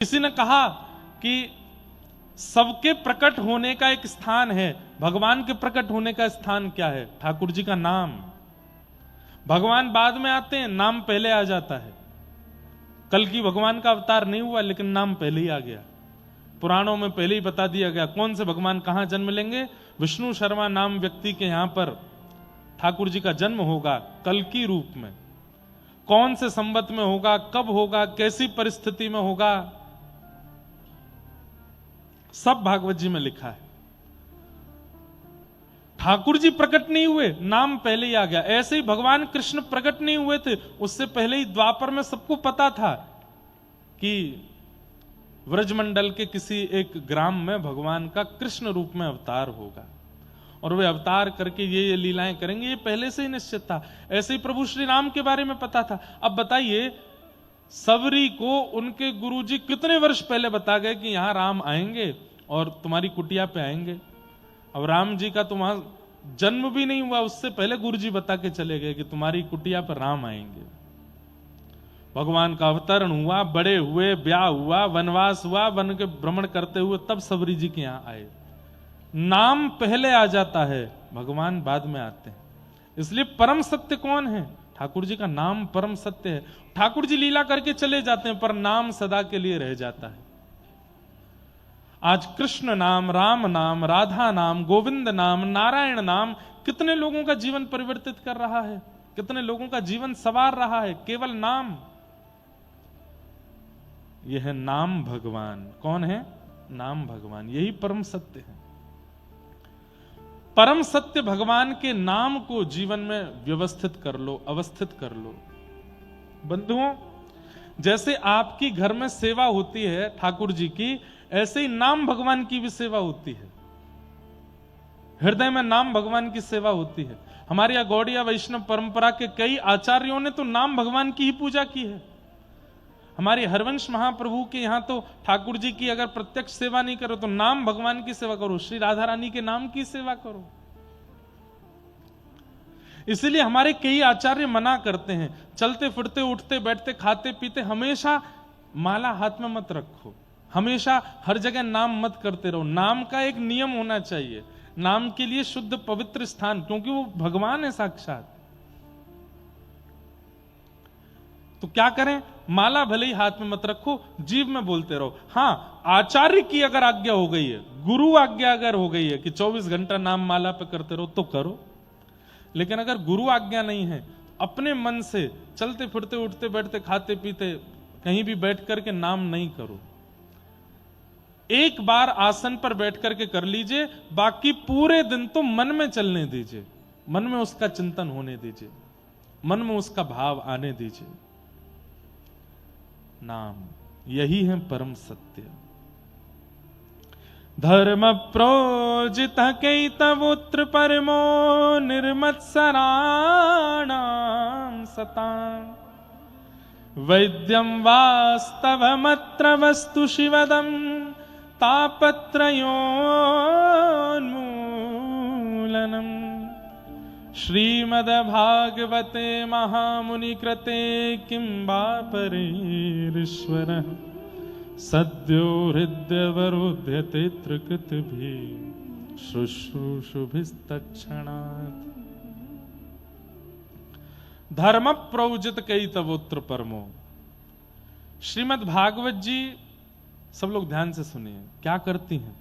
किसी ने कहा कि सबके प्रकट होने का एक स्थान है, भगवान के प्रकट होने का स्थान क्या है? ठाकुर जी का नाम। भगवान बाद में आते हैं, नाम पहले आ जाता है। कल की भगवान का अवतार नहीं हुआ, लेकिन नाम पहले ही आ गया। पुराणों में पहले ही बता दिया गया कौन से भगवान कहां जन्म लेंगे। विष्णु शर्मा नाम व्यक्ति के यहां पर ठाकुर जी का जन्म होगा कल की रूप में। कौन से संवत में होगा, कब होगा, कैसी परिस्थिति में होगा, सब भागवत जी में लिखा है। ठाकुर जी प्रकट नहीं हुए, नाम पहले ही आ गया। ऐसे ही भगवान कृष्ण प्रकट नहीं हुए थे, उससे पहले ही द्वापर में सबको पता था कि व्रजमंडल के किसी एक ग्राम में भगवान का कृष्ण रूप में अवतार होगा और वे अवतार करके ये लीलाएं करेंगे, ये पहले से ही निश्चित था। ऐसे ही प्रभु श्री राम के बारे में पता था। अब बताइए, सबरी को उनके गुरुजी कितने वर्ष पहले बता गए कि यहां राम आएंगे और तुम्हारी कुटिया पे आएंगे। अब राम जी का तुम्हारा जन्म भी नहीं हुआ, उससे पहले गुरुजी बता के चले गए कि तुम्हारी कुटिया पर राम आएंगे। भगवान का अवतरण हुआ, बड़े हुए, ब्याह हुआ, वनवास हुआ, वन के भ्रमण करते हुए तब सबरी जी के यहां आए। नाम पहले आ जाता है, भगवान बाद में आते हैं। इसलिए परम सत्य कौन है? ठाकुर जी का नाम परम सत्य है। ठाकुर जी लीला करके चले जाते हैं, पर नाम सदा के लिए रह जाता है। आज कृष्ण नाम, राम नाम, राधा नाम, गोविंद नाम, नारायण नाम कितने लोगों का जीवन परिवर्तित कर रहा है, कितने लोगों का जीवन संवार रहा है, केवल नाम। यह है नाम भगवान। कौन है? नाम भगवान। यही परम सत्य है। परम सत्य भगवान के नाम को जीवन में व्यवस्थित कर लो, अवस्थित कर लो। बंधुओं, जैसे आपकी घर में सेवा होती है ठाकुर जी की, ऐसे ही नाम भगवान की भी सेवा होती है। हृदय में नाम भगवान की सेवा होती है। हमारे यहां गौड़िया वैष्णव परंपरा के कई आचार्यों ने तो नाम भगवान की ही पूजा की है। हमारे हरवंश महाप्रभु के यहां तो ठाकुर जी की अगर प्रत्यक्ष सेवा नहीं करो तो नाम भगवान की सेवा करो, श्री राधा रानी के नाम की सेवा करो। इसलिए हमारे कई आचार्य मना करते हैं, चलते फिरते, उठते बैठते, खाते पीते हमेशा माला हाथ में मत रखो, हमेशा हर जगह नाम मत करते रहो। नाम का एक नियम होना चाहिए, नाम के लिए शुद्ध पवित्र स्थान, क्योंकि वो भगवान है साक्षात। तो क्या करें? माला भले ही हाथ में मत रखो, जीव में बोलते रहो। हां, आचार्य की अगर आज्ञा हो गई है, गुरु आज्ञा अगर हो गई है कि 24 घंटा नाम माला पे करते रहो तो करो। लेकिन अगर गुरु आज्ञा नहीं है, अपने मन से चलते फिरते, उठते बैठते, खाते पीते कहीं भी बैठ करके नाम नहीं करो। एक बार आसन पर बैठ करके कर लीजिए, बाकी पूरे दिन तो मन में चलने दीजिए, मन में उसका चिंतन होने दीजिए, मन में उसका भाव आने दीजिए। नाम, यही है परम सत्य। धर्म प्रोजित कैतवोत्र परमो निर्मत्सराणां सतां वैद्यं वास्तवमत्र वस्तु शिवदं तापत्रयोन्मूलनम्। श्रीमद्भागवते महामुनिकृते किं वा परेरीश्वरः सद्यो हृदयवरोध्यते त्रिकृतिभिः शुश्रूषुभिस्तत्क्षणात्। धर्म प्रौजित कैतवोत्र परमो। श्रीमद् भागवत जी, सब लोग ध्यान से सुनिए, क्या करती हैं?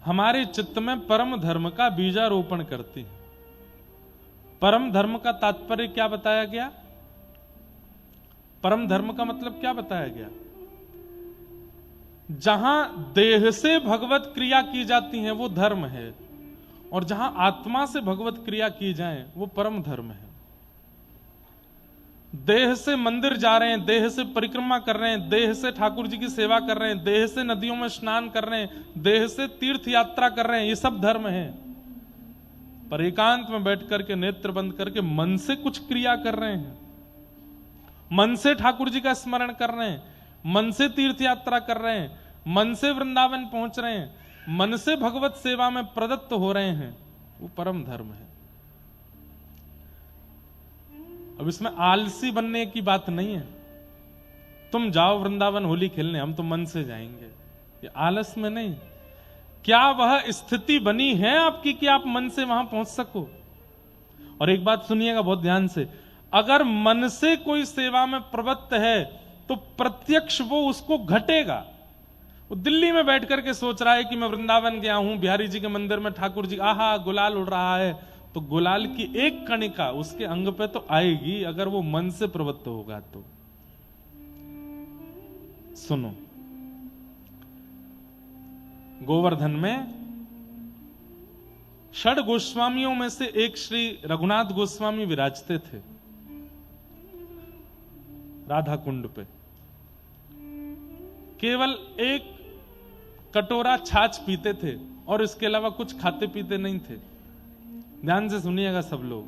हमारे चित्त में परम धर्म का बीजारोपण करती है। परम धर्म का तात्पर्य क्या बताया गया? परम धर्म का मतलब क्या बताया गया? जहां देह से भगवत क्रिया की जाती है वो धर्म है, और जहां आत्मा से भगवत क्रिया की जाए वो परम धर्म है। देह से मंदिर जा रहे हैं, देह से परिक्रमा कर रहे हैं, देह से ठाकुर जी की सेवा कर रहे हैं, देह से नदियों में स्नान कर रहे हैं, देह से तीर्थ यात्रा कर रहे हैं, ये सब धर्म है। पर एकांत में बैठ करके, नेत्र बंद करके मन से कुछ क्रिया कर रहे हैं, मन से ठाकुर जी का स्मरण कर रहे हैं, मन से तीर्थ यात्रा कर रहे हैं, मन से वृंदावन पहुंच रहे हैं, मन से भगवत सेवा में प्रदत्त हो रहे हैं, वो परम धर्म है। अब इसमें आलसी बनने की बात नहीं है। तुम जाओ वृंदावन होली खेलने, हम तो मन से जाएंगे। ये आलस में नहीं, क्या वह स्थिति बनी है आपकी कि आप मन से वहां पहुंच सको? और एक बात सुनिएगा बहुत ध्यान से, अगर मन से कोई सेवा में प्रवृत्त है तो प्रत्यक्ष वो उसको घटेगा। वो दिल्ली में बैठ करके सोच रहा है कि मैं वृंदावन गया हूं, बिहारी जी के मंदिर में ठाकुर जी आहा गुलाल उड़ रहा है, तो गुलाल की एक कणिका उसके अंग पे तो आएगी अगर वो मन से प्रवृत्त होगा तो। सुनो, गोवर्धन में षड गोस्वामियों में से एक श्री रघुनाथ गोस्वामी विराजते थे राधा कुंड पे। केवल एक कटोरा छाछ पीते थे और इसके अलावा कुछ खाते पीते नहीं थे। ध्यान से सुनिएगा सब लोग,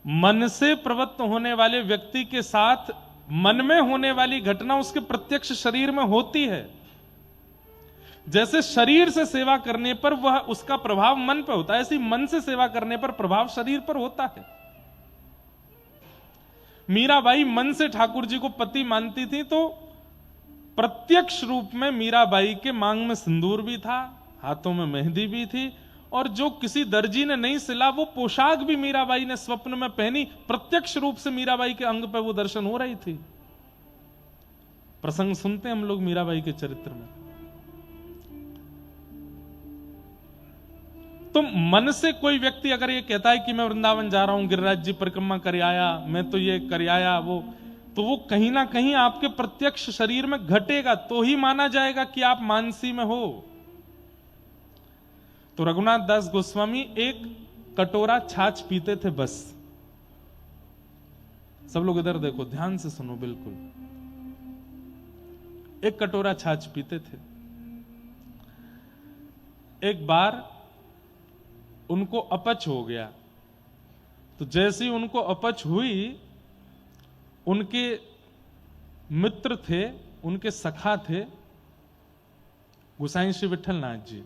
मन से प्रवृत्त होने वाले व्यक्ति के साथ मन में होने वाली घटना उसके प्रत्यक्ष शरीर में होती है। जैसे शरीर से सेवा करने पर वह उसका प्रभाव मन पर होता है, ऐसे मन से सेवा करने पर प्रभाव शरीर पर होता है। मीराबाई मन से ठाकुर जी को पति मानती थी, तो प्रत्यक्ष रूप में मीराबाई के मांग में सिंदूर भी था, हाथों में मेहंदी भी थी, और जो किसी दर्जी ने नहीं सिला वो पोशाक भी मीराबाई ने स्वप्न में पहनी। प्रत्यक्ष रूप से मीराबाई के अंग पर वो दर्शन हो रही थी। प्रसंग सुनते हैं हम लोग मीराबाई के चरित्र में। तो मन से कोई व्यक्ति अगर ये कहता है कि मैं वृंदावन जा रहा हूं, गिरिराज जी परिक्रमा कर आया, मैं तो ये कर आया, तो वो कहीं ना कहीं आपके प्रत्यक्ष शरीर में घटेगा, तो ही माना जाएगा कि आप मानसी में हो। तो रघुनाथ दास गोस्वामी एक कटोरा छाछ पीते थे बस। सब लोग इधर देखो, ध्यान से सुनो बिल्कुल। एक कटोरा छाछ पीते थे। एक बार उनको अपच हो गया, तो जैसे ही उनको अपच हुई, उनके मित्र थे, उनके सखा थे गोसाई श्री विठल नाथ जी।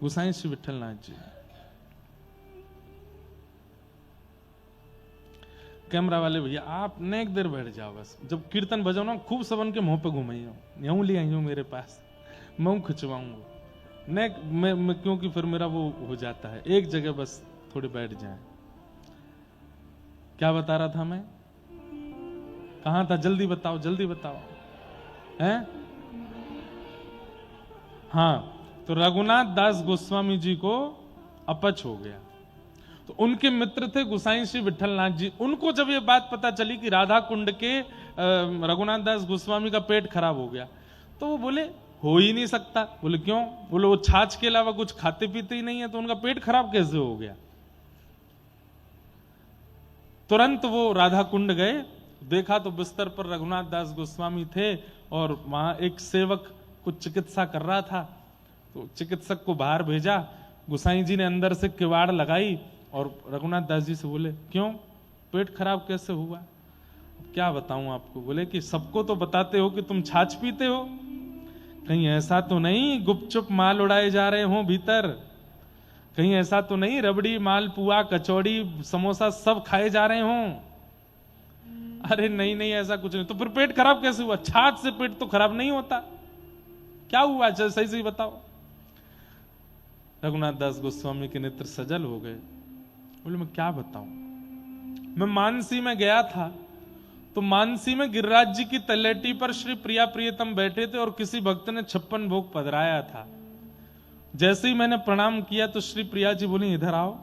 गोसाई श्री विठल नाथ जी, कैमरा वाले भैया आप नेक देर बैठ जाओ, बस जब कीर्तन बजाओ ना खूब सबन के मुंह पे घुमाइयो, यूं ले आइयो मेरे पास, मैं खिंचवाऊंगा नेक मैं क्योंकि फिर मेरा वो हो जाता है। एक जगह बस थोड़ी बैठ जाए। क्या बता रहा था मैं, कहां था? जल्दी बताओ, जल्दी बताओ। हैं? हाँ, तो रघुनाथ दास गोस्वामी जी को अपच हो गया, तो उनके मित्र थे गोसाई श्री विठल नाथ जी। उनको जब ये बात पता चली कि राधा कुंड के रघुनाथ दास गोस्वामी का पेट खराब हो गया, तो वो बोले हो ही नहीं सकता। बोले क्यों? बोले वो छाछ के अलावा कुछ खाते पीते ही नहीं है, तो उनका पेट खराब कैसे हो गया? तुरंत वो राधा कुंड गए, देखा तो बिस्तर पर रघुनाथ दास गोस्वामी थे और वहां एक सेवक कुछ चिकित्सा कर रहा था। तो चिकित्सक को बाहर भेजा, गोसाई जी ने अंदर से किवाड़ लगाई और रघुनाथ दास जी से बोले क्यों पेट खराब कैसे हुआ? क्या बताऊं आपको? बोले कि सबको तो बताते हो कि तुम छाछ पीते हो, कहीं ऐसा तो नहीं गुपचुप माल उड़ाए जा रहे हो भीतर? कहीं ऐसा तो नहीं रबड़ी माल पुआ कचौड़ी समोसा सब खाए जा रहे हो? अरे नहीं नहीं ऐसा कुछ नहीं। तो फिर पेट खराब कैसे हुआ? छाछ से पेट तो खराब नहीं होता, क्या हुआ? चल सही सही बताओ। रघुनाथ दास गोस्वामी के नेत्र सजल हो गए। बोले मैं क्या बताऊं, मैं मानसी में गया था, तो मानसी में गिरिराज जी की तलेटी पर श्री प्रिया प्रियतम बैठे थे और किसी भक्त ने 56 भोग पधराया था। जैसे ही मैंने प्रणाम किया तो श्री प्रिया जी बोली इधर आओ,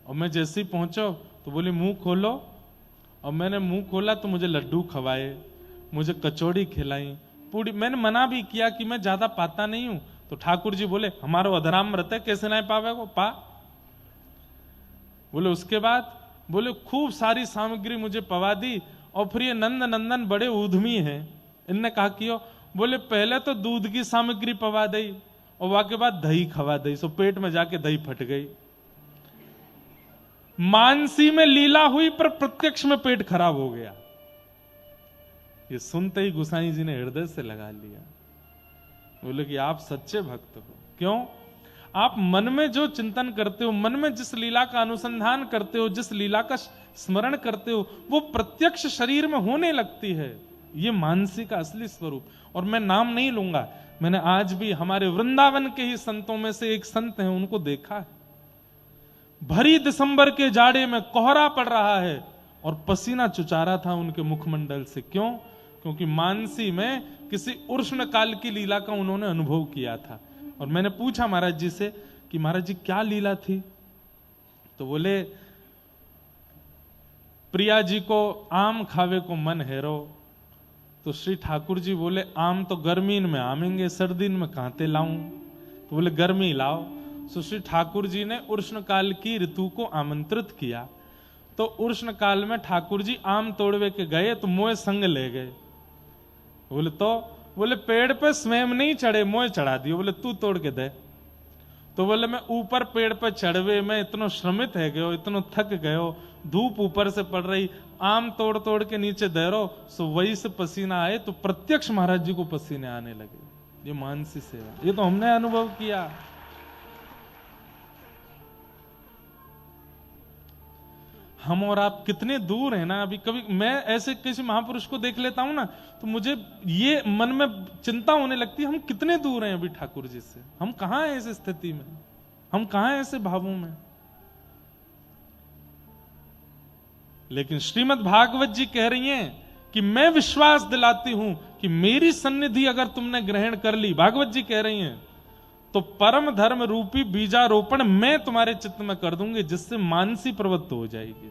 और मैं जैसे ही पहुंचो तो बोली मुंह खोलो, और मैंने मुंह खोला तो मुझे लड्डू खवाए, मुझे कचौड़ी खिलाई, पूरी। मैंने मना भी किया कि मैं ज्यादा पाता नहीं हूं, तो ठाकुर जी बोले हमारो अधराम है, कैसे नहीं पावे को पा। बोले उसके बाद बोले खूब सारी सामग्री मुझे पवा दी, और फिर ये नंद नंदन बड़े उद्यमी हैं, इनने कहा कि बोले पहले तो दूध की सामग्री पवा दी और वाके बाद दही खवा दी, सो पेट में जाके दही फट गई। मानसी में लीला हुई पर प्रत्यक्ष में पेट खराब हो गया। ये सुनते ही गोसाई जी ने हृदय से लगा लिया। बोले कि आप सच्चे भक्त हो। क्यों? आप मन में जो चिंतन करते हो, मन में जिस लीला का अनुसंधान करते हो, जिस लीला का स्मरण करते हो, वो प्रत्यक्ष शरीर में होने लगती है। ये मानसी का असली स्वरूप। और मैं नाम नहीं लूंगा, मैंने आज भी हमारे वृंदावन के ही संतों में से एक संत हैं, उनको देखा है, भरी दिसंबर के जाड़े में कोहरा पड़ रहा है और पसीना चुचा रहा था उनके मुखमंडल से। क्यों? क्योंकि मानसी में किसी उष्ण काल की लीला का उन्होंने अनुभव किया था। और मैंने पूछा महाराज जी से कि महाराज जी क्या लीला थी? तो बोले प्रिया जी को आम खावे को मन हेरो। तो श्री ठाकुर जी बोले आम तो गर्मी में आमेंगे, सर्दी में कहां लाऊं? तो बोले गर्मी लाओ। तो श्री ठाकुर जी ने उष्ण काल की ऋतु को आमंत्रित किया। तो उष्ण काल में ठाकुर जी आम तोड़वे के गए तो मोए संग ले गए। बोले तो? बोले पेड़ पे स्वयं नहीं चढ़े, मोए चढ़ा दियो, बोले तू तोड़ के दे। तो बोले मैं ऊपर पेड़ पे चढ़वे में इतना श्रमित है गयो, इतना थक गयो, धूप ऊपर से पड़ रही, आम तोड़ तोड़ के नीचे दे रहो, सो वही से पसीना आए। तो प्रत्यक्ष महाराज जी को पसीने आने लगे। ये मानसी सेवा, ये तो हमने अनुभव किया। हम और आप कितने दूर हैं ना। अभी कभी मैं ऐसे किसी महापुरुष को देख लेता हूं ना, तो मुझे ये मन में चिंता होने लगती है, हम कितने दूर हैं अभी ठाकुर जी से। हम कहां हैं इस स्थिति में, हम कहां हैं ऐसे भावों में। लेकिन श्रीमद् भागवत जी कह रही हैं कि मैं विश्वास दिलाती हूं कि मेरी सन्निधि अगर तुमने ग्रहण कर ली, भागवत जी कह रही हैं, तो परम धर्म रूपी बीजारोपण मैं तुम्हारे चित्त में कर दूंगी, जिससे मानसी प्रवृत्त हो जाएगी।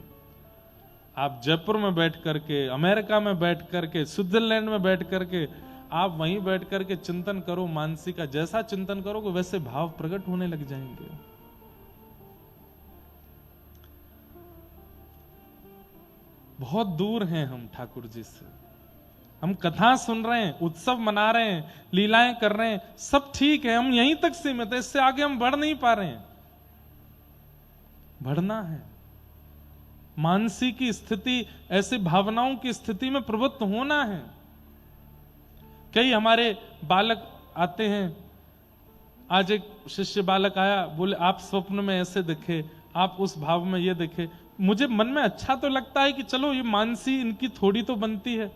आप जयपुर में बैठ करके, अमेरिका में बैठ करके, स्विट्जरलैंड में बैठ करके, आप वहीं बैठ करके चिंतन करो मानसी का। जैसा चिंतन करोगे वैसे भाव प्रकट होने लग जाएंगे। बहुत दूर हैं हम ठाकुर जी से। हम कथा सुन रहे हैं, उत्सव मना रहे हैं, लीलाएं कर रहे हैं, सब ठीक है, हम यहीं तक सीमित है, इससे आगे हम बढ़ नहीं पा रहे हैं। बढ़ना है। मानसी की स्थिति, ऐसे भावनाओं की स्थिति में प्रवृत्त होना है। कई हमारे बालक आते हैं, आज एक शिष्य बालक आया, बोले आप स्वप्न में ऐसे दिखे, आप उस भाव में ये दिखे। मुझे मन में अच्छा तो लगता है कि चलो ये मानसी इनकी थोड़ी तो बनती है,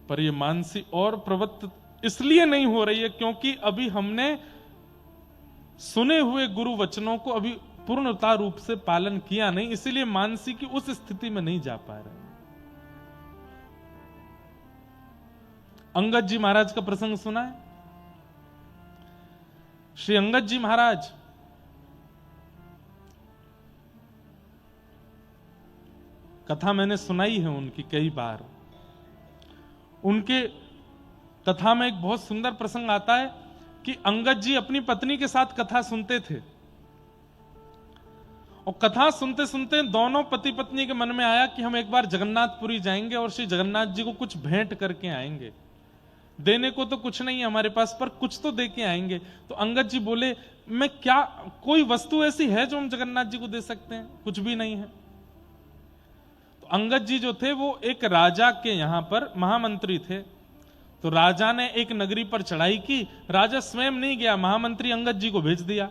पर ये मानसी और प्रवृत्त इसलिए नहीं हो रही है क्योंकि अभी हमने सुने हुए गुरु वचनों को अभी पूर्णता रूप से पालन किया नहीं, इसीलिए मानसी की उस स्थिति में नहीं जा पा रहे। अंगद जी महाराज का प्रसंग सुना है? श्री अंगद जी महाराज कथा मैंने सुनाई है उनकी कई बार। उनके कथा में एक बहुत सुंदर प्रसंग आता है कि अंगद जी अपनी पत्नी के साथ कथा सुनते थे, और कथा सुनते सुनते दोनों पति पत्नी के मन में आया कि हम एक बार जगन्नाथपुरी जाएंगे और श्री जगन्नाथ जी को कुछ भेंट करके आएंगे। देने को तो कुछ नहीं है हमारे पास, पर कुछ तो दे के आएंगे। तो अंगद जी बोले मैं क्या, कोई वस्तु ऐसी है जो हम जगन्नाथ जी को दे सकते हैं? कुछ भी नहीं है। तो अंगद जी जो थे वो एक राजा के यहां पर महामंत्री थे। तो राजा ने एक नगरी पर चढ़ाई की, राजा स्वयं नहीं गया, महामंत्री अंगद जी को भेज दिया।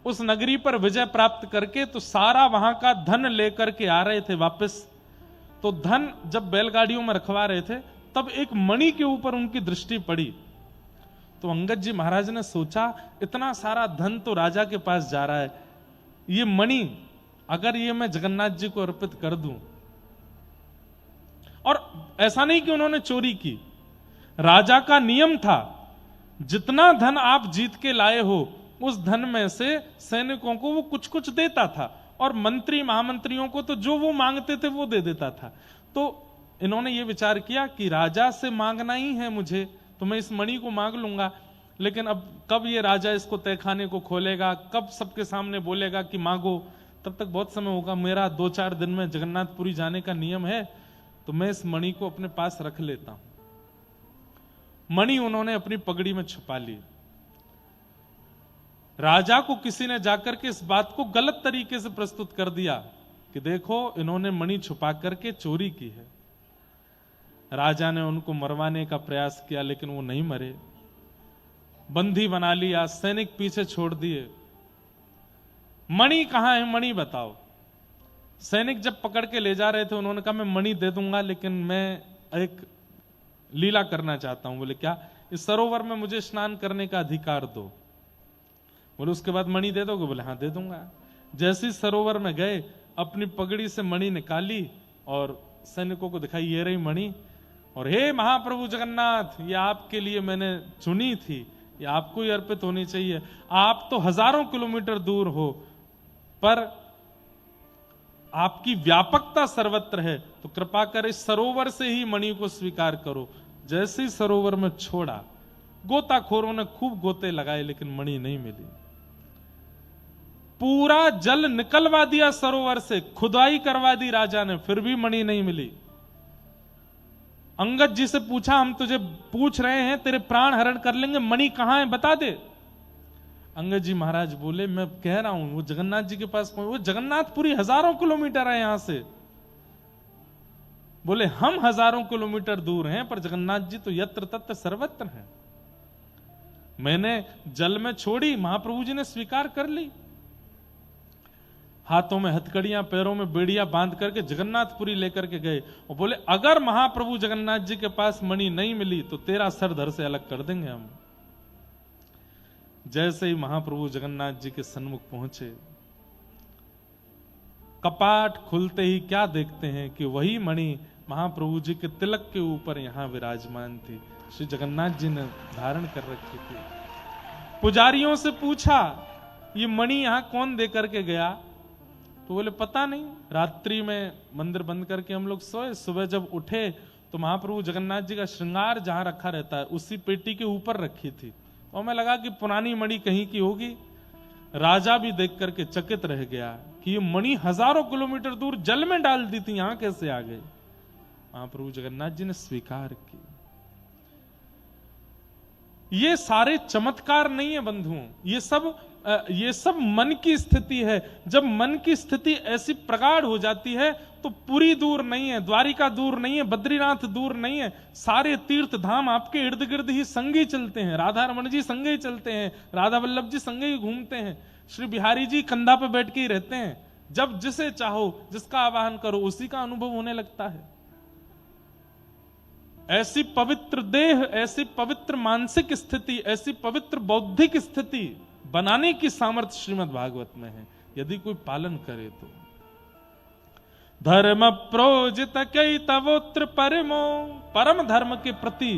उस नगरी पर विजय प्राप्त करके तो सारा वहां का धन लेकर के आ रहे थे वापस। तो धन जब बैलगाड़ियों में रखवा रहे थे तब एक मणि के ऊपर उनकी दृष्टि पड़ी। तो अंगद जी महाराज ने सोचा इतना सारा धन तो राजा के पास जा रहा है, ये मणि अगर ये मैं जगन्नाथ जी को अर्पित कर दूं। और ऐसा नहीं कि उन्होंने चोरी की, राजा का नियम था जितना धन आप जीत के लाए हो उस धन में से सैनिकों को वो कुछ कुछ देता था, और मंत्री महामंत्रियों को तो जो वो मांगते थे वो दे देता था। तो इन्होंने ये विचार किया कि राजा से मांगना ही है मुझे, तो मैं इस मणि को मांग लूंगा। लेकिन अब कब ये राजा इसको तहखाने को खोलेगा, कब सबके सामने बोलेगा कि मांगो, तब तक बहुत समय होगा। मेरा 2-4 दिन में जगन्नाथपुरी जाने का नियम है, तो मैं इस मणि को अपने पास रख लेता हूं। मणि उन्होंने अपनी पगड़ी में छुपा ली। राजा को किसी ने जाकर के इस बात को गलत तरीके से प्रस्तुत कर दिया कि देखो इन्होंने मणि छुपा करके चोरी की है। राजा ने उनको मरवाने का प्रयास किया लेकिन वो नहीं मरे। बंदी बना लिया, सैनिक पीछे छोड़ दिए। मणि कहां है, मणि बताओ। सैनिक जब पकड़ के ले जा रहे थे, उन्होंने कहा मैं मणि दे दूंगा, लेकिन मैं एक लीला करना चाहता हूं। बोले क्या? इस सरोवर में मुझे स्नान करने का अधिकार दो। बोले उसके बाद मणि दे दोगे? बोले हाँ दे दूंगा। जैसे ही सरोवर में गए, अपनी पगड़ी से मणि निकाली और सैनिकों को दिखाई, ये रही मणि। और हे महाप्रभु जगन्नाथ, ये आपके लिए मैंने चुनी थी, ये आपको ही अर्पित होनी चाहिए। आप तो हजारों किलोमीटर दूर हो, पर आपकी व्यापकता सर्वत्र है, तो कृपा कर इस सरोवर से ही मणि को स्वीकार करो। जैसे ही सरोवर में छोड़ा, गोताखोरों ने खूब गोते लगाए, लेकिन मणि नहीं मिली। पूरा जल निकलवा दिया सरोवर से, खुदाई करवा दी राजा ने, फिर भी मणि नहीं मिली। अंगद जी से पूछा, हम तुझे पूछ रहे हैं, तेरे प्राण हरण कर लेंगे, मणि कहां है बता दे। अंगद जी महाराज बोले, मैं कह रहा हूं वो जगन्नाथ जी के पास, वो जगन्नाथपुरी हजारों किलोमीटर है यहां से। बोले हम हजारों किलोमीटर दूर हैं, पर जगन्नाथ जी तो यत्र तत्र सर्वत्र हैं। मैंने जल में छोड़ी, महाप्रभु जी ने स्वीकार कर ली। हाथों में हथकड़ियां, पैरों में बेड़ियां बांध करके जगन्नाथपुरी लेकर के गए और बोले अगर महाप्रभु जगन्नाथ जी के पास मणि नहीं मिली तो तेरा सर धड़ से अलग कर देंगे हम। जैसे ही महाप्रभु जगन्नाथ जी के सन्मुख पहुंचे, कपाट खुलते ही क्या देखते हैं कि वही मणि महाप्रभु जी के तिलक के ऊपर यहां विराजमान थी। श्री जगन्नाथ जी ने धारण कर रखी थी। पुजारियों से पूछा, ये मणि यहां कौन दे करके गया? तो बोले पता नहीं, रात्रि में मंदिर बंद करके हम लोग सोए, सुबह जब उठे तो महाप्रभु जगन्नाथ जी का श्रृंगार जहां रखा रहता है उसी पेटी के ऊपर रखी थी। और मैं लगा कि पुरानी मणि कहीं की होगी। राजा भी देख करके चकित रह गया कि ये मणि हजारों किलोमीटर दूर जल में डाल दी थी, यहां कैसे आ गई? महाप्रभु जगन्नाथ जी ने स्वीकार की। ये सारे चमत्कार नहीं है बंधुओं, ये सब मन की स्थिति है। जब मन की स्थिति ऐसी प्रगाढ़ हो जाती है तो पुरी दूर नहीं है, द्वारिका दूर नहीं है, बद्रीनाथ दूर नहीं है, सारे तीर्थ धाम आपके इर्द गिर्द ही संगे चलते हैं। राधा रमन जी संगे ही चलते हैं, राधा वल्लभ जी संगे ही घूमते हैं, श्री बिहारी जी कंधा पे बैठ के ही रहते हैं। जब जिसे चाहो, जिसका आवाहन करो, उसी का अनुभव होने लगता है। ऐसी पवित्र देह, ऐसी पवित्र मानसिक स्थिति, ऐसी पवित्र बौद्धिक स्थिति बनाने की सामर्थ्य श्रीमद् भागवत में है, यदि कोई पालन करे तो। धर्म प्रोजित कई तवोत्र परमो, परम धर्म के प्रति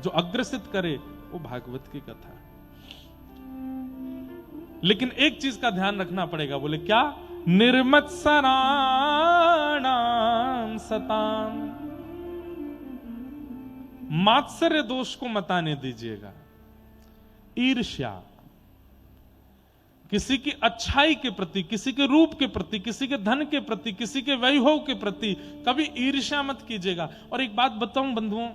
जो अग्रसित करे वो भागवत की कथा। लेकिन एक चीज का ध्यान रखना पड़ेगा। बोले क्या? निर्मत्सराणाम सताम, मात्सर्य दोष को मत आने दीजिएगा। ईर्ष्या, किसी की अच्छाई के प्रति, किसी के रूप के प्रति, किसी के धन के प्रति, किसी के वैभव के प्रति कभी ईर्ष्या मत कीजिएगा। और एक बात बताऊं बंधुओं,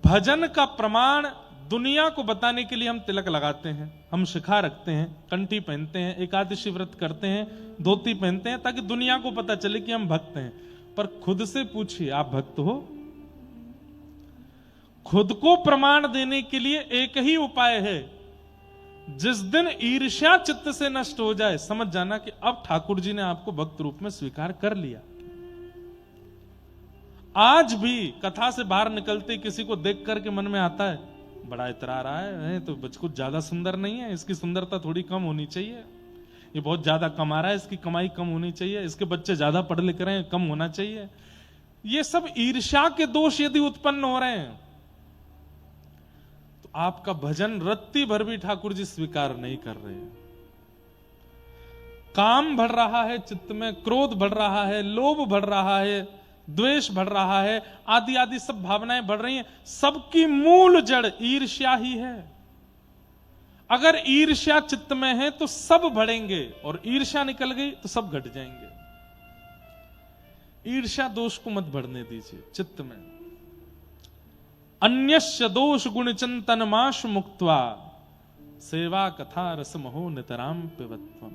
भजन का प्रमाण दुनिया को बताने के लिए हम तिलक लगाते हैं, हम शिखा रखते हैं, कंठी पहनते हैं, एकादशी व्रत करते हैं, धोती पहनते हैं, ताकि दुनिया को पता चले कि हम भक्त हैं। पर खुद से पूछिए, आप भक्त हो? खुद को प्रमाण देने के लिए एक ही उपाय है। जिस दिन ईर्ष्या चित्त से नष्ट हो जाए, समझ जाना कि अब ठाकुर जी ने आपको भक्त रूप में स्वीकार कर लिया। आज भी कथा से बाहर निकलते किसी को देख करके मन में आता है, बड़ा इतरा रहा है, तो कुछ ज्यादा सुंदर नहीं है, इसकी सुंदरता थोड़ी कम होनी चाहिए, ये बहुत ज्यादा कमा रहा है, इसकी कमाई कम होनी चाहिए, इसके बच्चे ज्यादा पढ़ लिख रहे हैं, कम होना चाहिए। ये सब ईर्ष्या के दोष यदि उत्पन्न हो रहे हैं तो आपका भजन रत्ती भर भी ठाकुर जी स्वीकार नहीं कर रहे हैं। काम बढ़ रहा है चित्त में, क्रोध बढ़ रहा है, लोभ बढ़ रहा है, द्वेष बढ़ रहा है, आदि आदि सब भावनाएं बढ़ रही हैं। सबकी मूल जड़ ईर्ष्या ही है। अगर ईर्ष्या चित्त में है तो सब बढ़ेंगे, और ईर्ष्या निकल गई तो सब घट जाएंगे। ईर्ष्या दोष को मत बढ़ने दीजिए चित्त में। अन्यस्य दोष गुण चिंतन माश मुक्त्वा, सेवा कथा रसमहो नितराम पिबत्वम।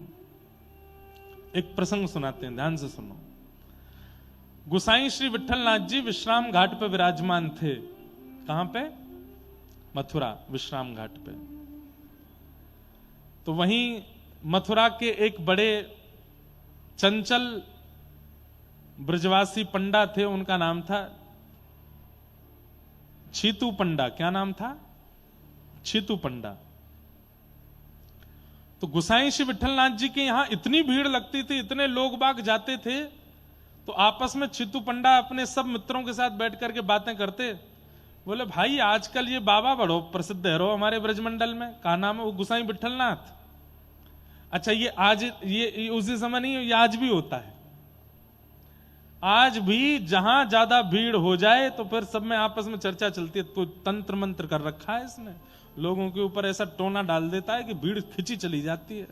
एक प्रसंग सुनाते हैं, ध्यान से सुनो। गोसाई श्री विठलनाथ जी विश्राम घाट पर विराजमान थे। कहां पे? मथुरा विश्राम घाट पे। तो वहीं मथुरा के एक बड़े चंचल ब्रजवासी पंडा थे, उनका नाम था छीतू पंडा। क्या नाम था? छीतू पंडा। तो गुसाई श्री विठलनाथ जी के यहां इतनी भीड़ लगती थी, इतने लोग बाग जाते थे, तो आपस में छीतू पंडा अपने सब मित्रों के साथ बैठ करके बातें करते। बोले भाई आजकल ये बाबा बड़ो प्रसिद्ध है रो हमारे ब्रजमंडल में। कहा नाम है? वो गुसाई विठलनाथ। अच्छा ये आज ये उसी समय नहीं, ये आज भी होता है। आज भी जहां ज्यादा भीड़ हो जाए तो फिर सब में आपस में चर्चा चलती है। तो तंत्र मंत्र कर रखा है इसने, लोगों के ऊपर ऐसा टोना डाल देता है कि भीड़ खिंची चली जाती है।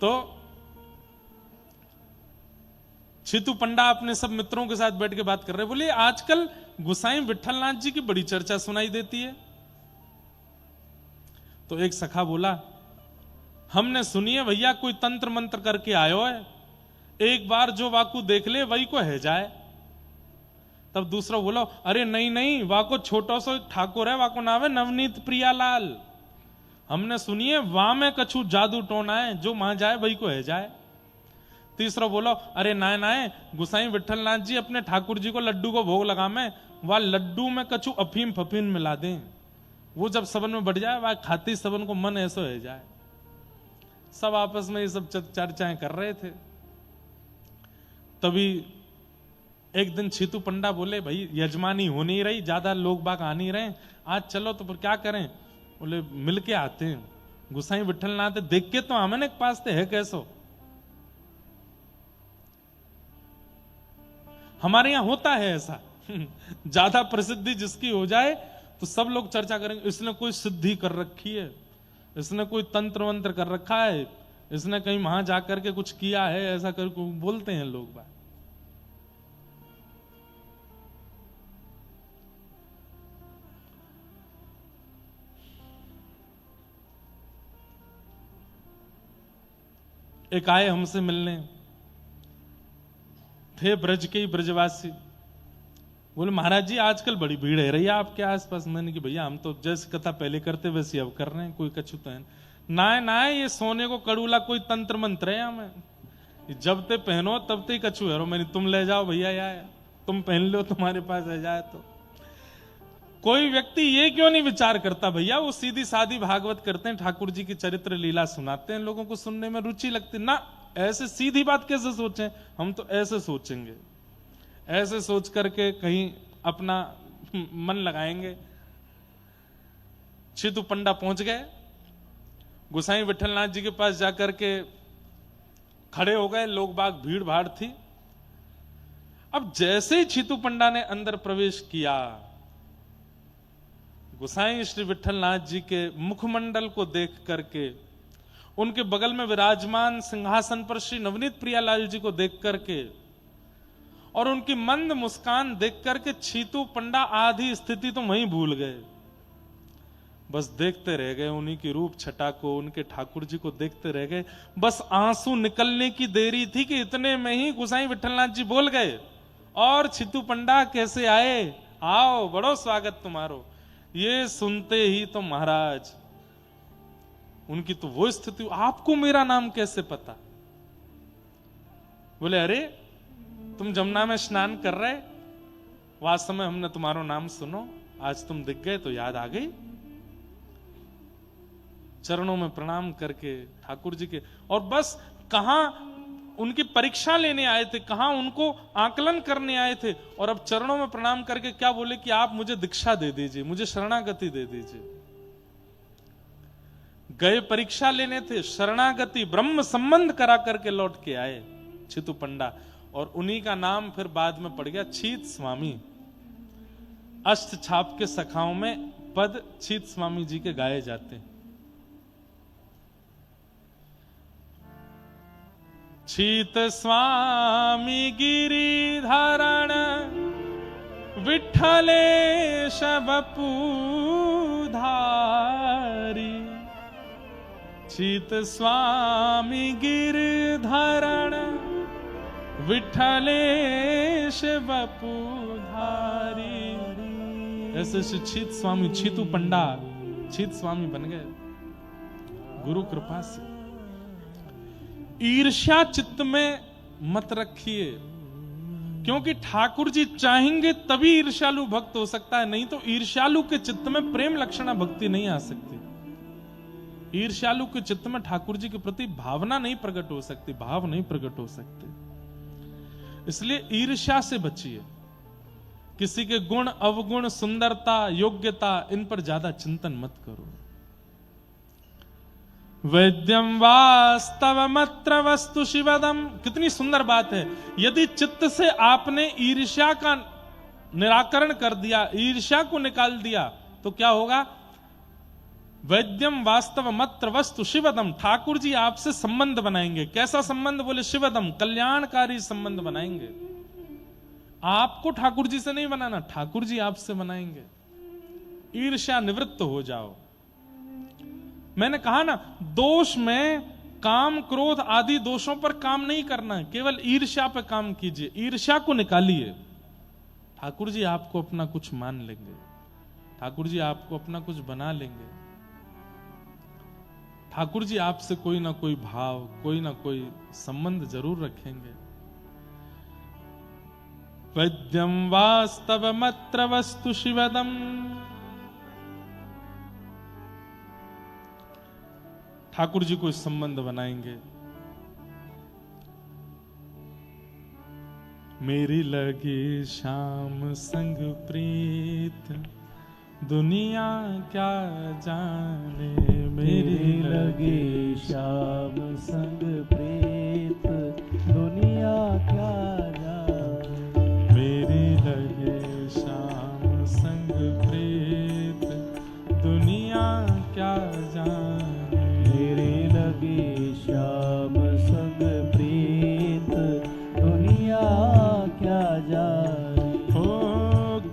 तो छीतू पंडा अपने सब मित्रों के साथ बैठ के बात कर रहे, बोले आजकल गुसाई विठलनाथ जी की बड़ी चर्चा सुनाई देती है। तो एक सखा बोला, हमने सुनी है भैया कोई तंत्र मंत्र करके आयो है, एक बार जो वाकू देख ले वही को है जाए। तब दूसरा बोला, अरे नहीं नहीं, वाको छोटो सो ठाकुर है, वाको नाम है नवनीत प्रियालाल। हमने सुनी है वहां में कछु जादू टोना है, जो वहां जाए वही को है जाए। तीसरा बोला, अरे नाय नाय, गुसाई विठलनाथ जी अपने ठाकुर जी को लड्डू को भोग लगा में, वह लड्डू में कछु अफीम फफीम मिला दें, वो जब सबन में बढ़ जाए वह खाती सबन को मन ऐसा है जाए। सब आपस में ये सब चर्चाएं कर रहे थे। तभी एक दिन छीतू पंडा बोले, भाई यजमानी हो नहीं रही, ज्यादा लोग बाग आ नहीं रहे, आज चलो तो फिर क्या करें? बोले मिल के आते हैं, गुसाई विठलनाथ देख के तो हमें एक पास है कैसो। हमारे यहां होता है ऐसा। ज्यादा प्रसिद्धि जिसकी हो जाए तो सब लोग चर्चा करेंगे, इसने कोई सिद्धि कर रखी है, इसने कोई तंत्र मंत्र कर रखा है, इसने कहीं वहां जाकर के कुछ किया है, ऐसा कर बोलते हैं लोग बात। एक आए हमसे मिलने, थे ब्रज के ही ब्रजवासी। बोले महाराज जी आजकल बड़ी भीड़ है रही है आपके आसपास। मैंने कि भैया हम तो जैसे कथा पहले करते वैसे अब कर रहे हैं, कोई कछु तो है ना, ये सोने को कड़ूला कोई तंत्र मंत्र है हमें, जब ते पहनो तब ते कछु है रो। मैंने तुम ले जाओ भैया, यार तुम पहन लो, तुम्हारे पास रह जाए तो। कोई व्यक्ति ये क्यों नहीं विचार करता भैया, वो सीधी सादी भागवत करते हैं, ठाकुर जी की चरित्र लीला सुनाते हैं, लोगों को सुनने में रुचि लगती ना। ऐसे सीधी बात कैसे सोचें? हम तो ऐसे सोचेंगे, ऐसे सोच करके कहीं अपना मन लगाएंगे। छीतू पंडा पहुंच गए, गुसाई विठलनाथ जी के पास जाकर के खड़े हो गए, लोग बाग भीड़ भाड़ थी। अब जैसे ही छीतू पंडा ने अंदर प्रवेश किया, गुसाई श्री विठलनाथ जी के मुखमंडल को देख करके, उनके बगल में विराजमान सिंहासन पर श्री नवनीत प्रियालाल जी को देख करके और उनकी मंद मुस्कान देख करके छीतू पंडा आधी स्थिति तो वहीं भूल गए। बस देखते रह गए उन्हीं की रूप छटा को, उनके ठाकुर जी को देखते रह गए। बस आंसू निकलने की देरी थी कि इतने में ही गुसाई विठलनाथ जी बोल गए, और छीतू पंडा कैसे आए? आओ, बड़ो स्वागत तुम्हारो। ये सुनते ही तो महाराज उनकी तो वो स्थिति, आपको मेरा नाम कैसे पता? बोले अरे तुम जमुना में स्नान कर रहे, वास्तव में हमने तुम्हारा नाम सुनो, आज तुम दिख गए तो याद आ गई। चरणों में प्रणाम करके ठाकुर जी के, और बस कहां उनकी परीक्षा लेने आए थे, कहां उनको आकलन करने आए थे, और अब चरणों में प्रणाम करके क्या बोले कि आप मुझे दीक्षा दे दीजिए, मुझे शरणागति दे दीजिए। गए परीक्षा लेने थे, शरणागति ब्रह्म संबंध करा करके लौट के आए छीतू पंडा, और उन्हीं का नाम फिर बाद में पड़ गया छीत स्वामी। अष्ट छाप के सखाओं में पद छीत स्वामी जी के गाए जाते हैं। छीत स्वामी गिरिधरण विठलेश वपुधारी, छीत स्वामी गिरिधरण विठलेश वपुधारी। ऐसे शिक्षित स्वामी छीतू पंडा छीत स्वामी बन गए गुरु कृपा से। ईर्ष्या चित्त में मत रखिए, क्योंकि ठाकुर जी चाहेंगे तभी ईर्ष्यालु भक्त हो सकता है, नहीं तो ईर्ष्यालु के चित्त में प्रेम लक्षणा भक्ति नहीं आ सकती। ईर्ष्यालु के चित्त में ठाकुर जी के प्रति भावना नहीं प्रकट हो सकती, भाव नहीं प्रकट हो सकते। इसलिए ईर्ष्या से बचिए। किसी के गुण अवगुण सुंदरता योग्यता इन पर ज्यादा चिंतन मत करो। वैद्यम वास्तवमत्र वस्तु शिवदम, कितनी सुंदर बात है। यदि चित्त से आपने ईर्ष्या का निराकरण कर दिया, ईर्ष्या को निकाल दिया, तो क्या होगा? वैद्यम वास्तवमत्र वस्तु शिवदम, ठाकुर जी आपसे संबंध बनाएंगे। कैसा संबंध? बोले शिवदम, कल्याणकारी संबंध बनाएंगे। आपको ठाकुर जी से नहीं बनाना, ठाकुर जी आपसे बनाएंगे। ईर्ष्या निवृत्त हो जाओ। मैंने कहा ना, दोष में काम क्रोध आदि दोषों पर काम नहीं करना है, केवल ईर्ष्या पर काम कीजिए। ईर्ष्या को निकालिए। ठाकुर जी आपको अपना कुछ मान लेंगे, ठाकुर जी आपको अपना कुछ बना लेंगे। ठाकुर जी आपसे कोई ना कोई भाव, कोई ना कोई संबंध जरूर रखेंगे। वैद्यम वास्तवमत्र वस्तु शिवदम, ठाकुर जी को संबंध बनाएंगे। मेरी लगी शाम संग प्रीत, दुनिया क्या जाने। मेरी लगी श्याम संग प्रीत, दुनिया क्या जाने। मेरी लगी शाम संग प्रीत, दुनिया क्या जाने। मेरी लगी श्याम संग प्रीत, दुनिया क्या जाने। हो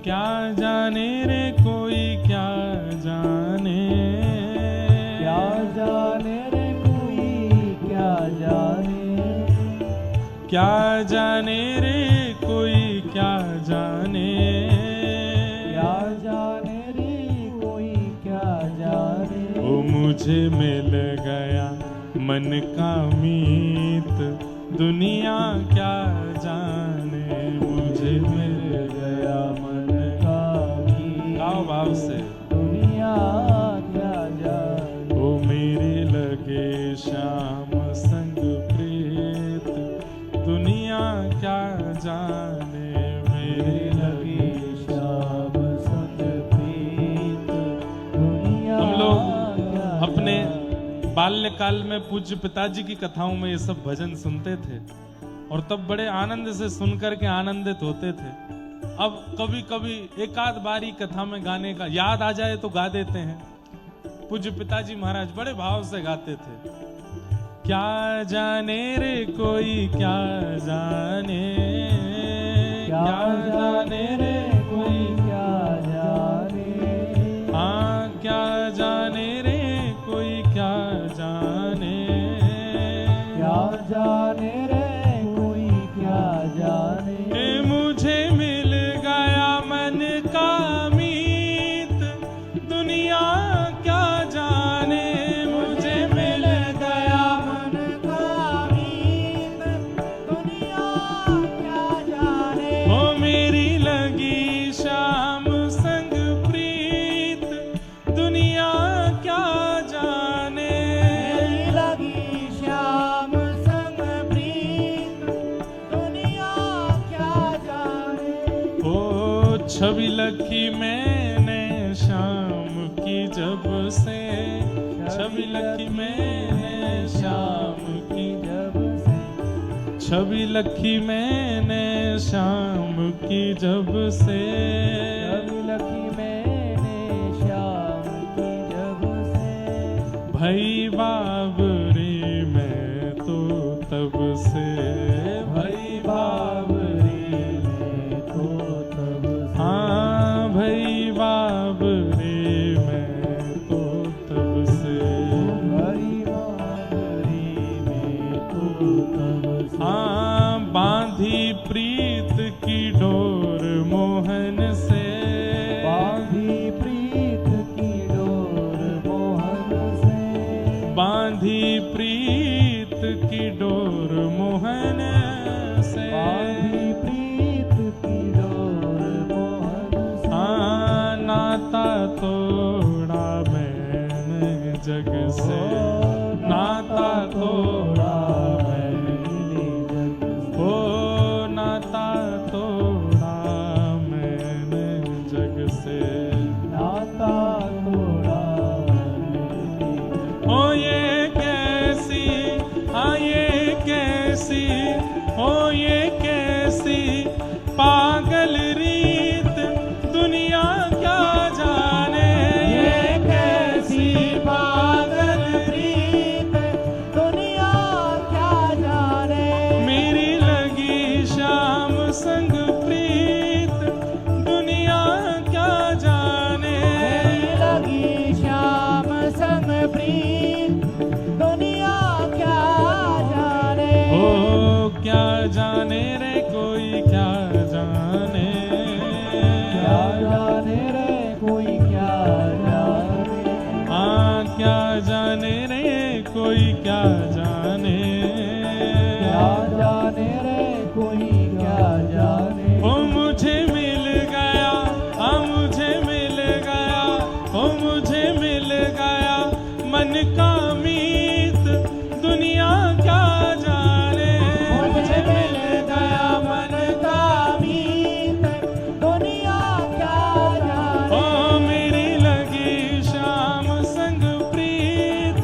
क्या जाने रे कोई, क्या जाने। क्या जाने रे कोई, क्या जाने। क्या जाने रे कोई, क्या जाने। क्या जाने रे कोई, क्या जाने। ओ मुझे मिल गया मन का मीत, दुनिया क्या जाने। मुझे मिल गया मन का मीत, गाओ भाव से। दुनिया क्या जाने। ओ मेरे लगे श्याम संग प्रीत, दुनिया क्या जाने। मेरे लगे श्याम संग प्रीत, दुनिया हम लोग क्या अपने जाने। बाल्यकाल में पूज्य पिताजी की कथाओं में ये सब भजन सुनते थे और तब बड़े आनंद से सुनकर के आनंदित होते थे। अब कभी कभी एक आध बारी कथा में गाने का याद आ जाए तो गा देते हैं। पूज्य पिताजी महाराज बड़े भाव से गाते थे। क्या जाने रे कोई, क्या जाने। क्या जाने रे कोई, क्या जाने। हाँ क्या जाने रे कोई, क्या जाने। क्या जाने रे कोई, क्या जाने। मुझे मिल गया मन का मीत, दुनिया क्या जाने। मुझे मिल गया मन का मीत, दुनिया क्या जाने। ओ मेरी लगी शाम संग प्रीत, दुनिया क्या जाने। मेरी लगी श्याम संग प्रीत, दुनिया क्या जाने। ओ छवि लखी मैंने शाम की जब से, छवि लखी मैंने शाम की जब से। छवि लखी मैंने शाम की जब से। छवि लखी मैंने श्याम की जब से। भई बाबरी मैं तो तब से। भई बाबरी मैं तो तब से। हाँ भई बाबरी मैं तो तब से। हरि बाबरी में तो तब से। हाँ बांधी प्रीत की डोर मोहन से। बांधी कैसी हो ये कैसी पागल रीत दुनिया क्या जाने ये कैसी पागल प्रीत दुनिया क्या जाने। मेरी लगी शाम संग प्रीत दुनिया क्या जाने मेरी लगी श्याम संग प्रीत दुनिया क्या जाने। ओ क्या जाने रे कोई क्या जाने क्या जाने रे कोई क्या जाने। हाँ क्या जाने रे कोई क्या जाने क्या जाने रे कोई क्या जाने। ओ मुझे मिल गया हाँ मुझे मिल गया ओ मुझे मिल गया मन का मीत दुनिया क्या जाने मुझे मिल गया मन का मीत दुनिया क्या जाने। ओ मेरी लगी शाम संग प्रीत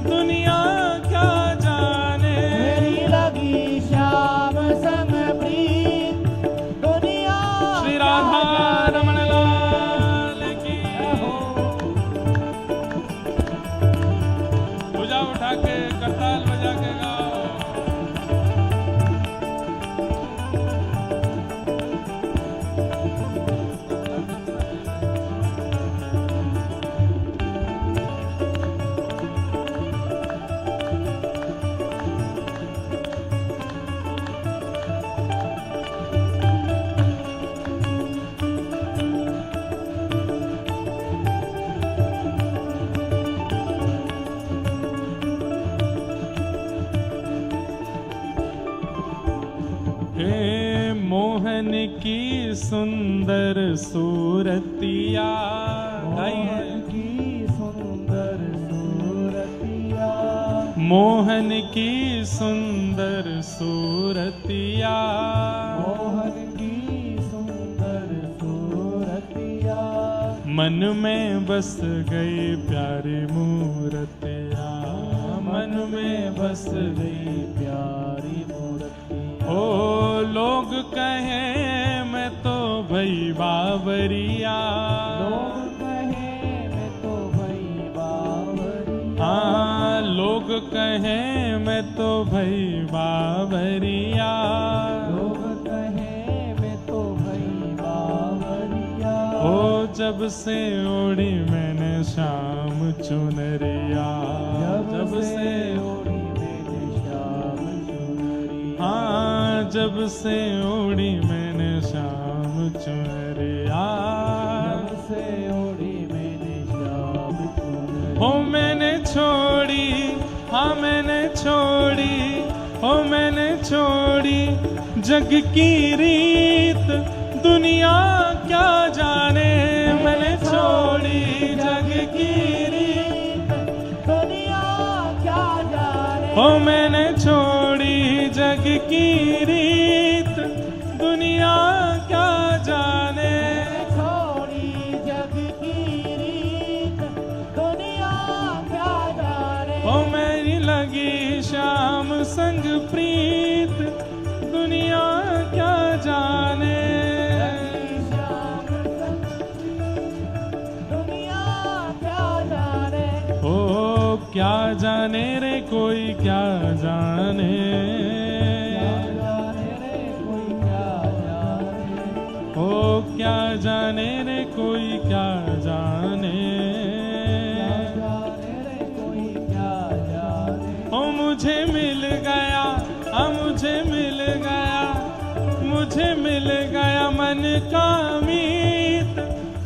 दुनिया क्या जाने मेरी लगी श्याम संग प्रीत दुनिया श्री राधा रमण लाल की पूजा उठा के करताल बजा के गाओ। हे मोहन की सुंदर सूरतिया मोहन की सुंदर सूरतिया। मोहन की सुंदर सूरतिया मोहन की सुंदर सूरतिया। मन में बस गई प्यारी मूर्तिया मन में बस गई प्यारी मूर्तिया। ओ लोग कहें मैं तो भई बावरिया लोग कहे मैं तो भई बावरिया। हाँ लोग कहें मैं तो भई बावरिया लोग कहे मैं तो भई बावरिया। ओ जब से ओढ़ी मैंने शाम चुनरिया जब से ओढ़ी मैंने श्याम चुनरिया। हाँ जब से ओढ़ी मैंने शाम चुनरिया जब से ओढ़ी मैंने श्याम चुनरिया। हो मैंने छोड़ी हाँ मैंने छोड़ी हो मैंने छोड़ी जग की रीत दुनिया क्या जाने मैंने छोड़ी जग की रीत दुनिया क्या जाने। हो मैंने छोड़ी जग की रीत दुनिया क्या जाने छोड़ी जग की रीत दुनिया क्या जाने। हो मेरी लगी शाम संग प्रीत दुनिया क्या जाने श्याम संग दुनिया क्या जाने। ओ क्या जाने रे कोई क्या जाने क्या जाने रे कोई क्या जाने। ओ क्या जाने रे कोई क्या जाने क्या जाने रे कोई क्या जाने। ओ मुझे मिल गया मुझे मिल गया मुझे मिल गया मन का मीत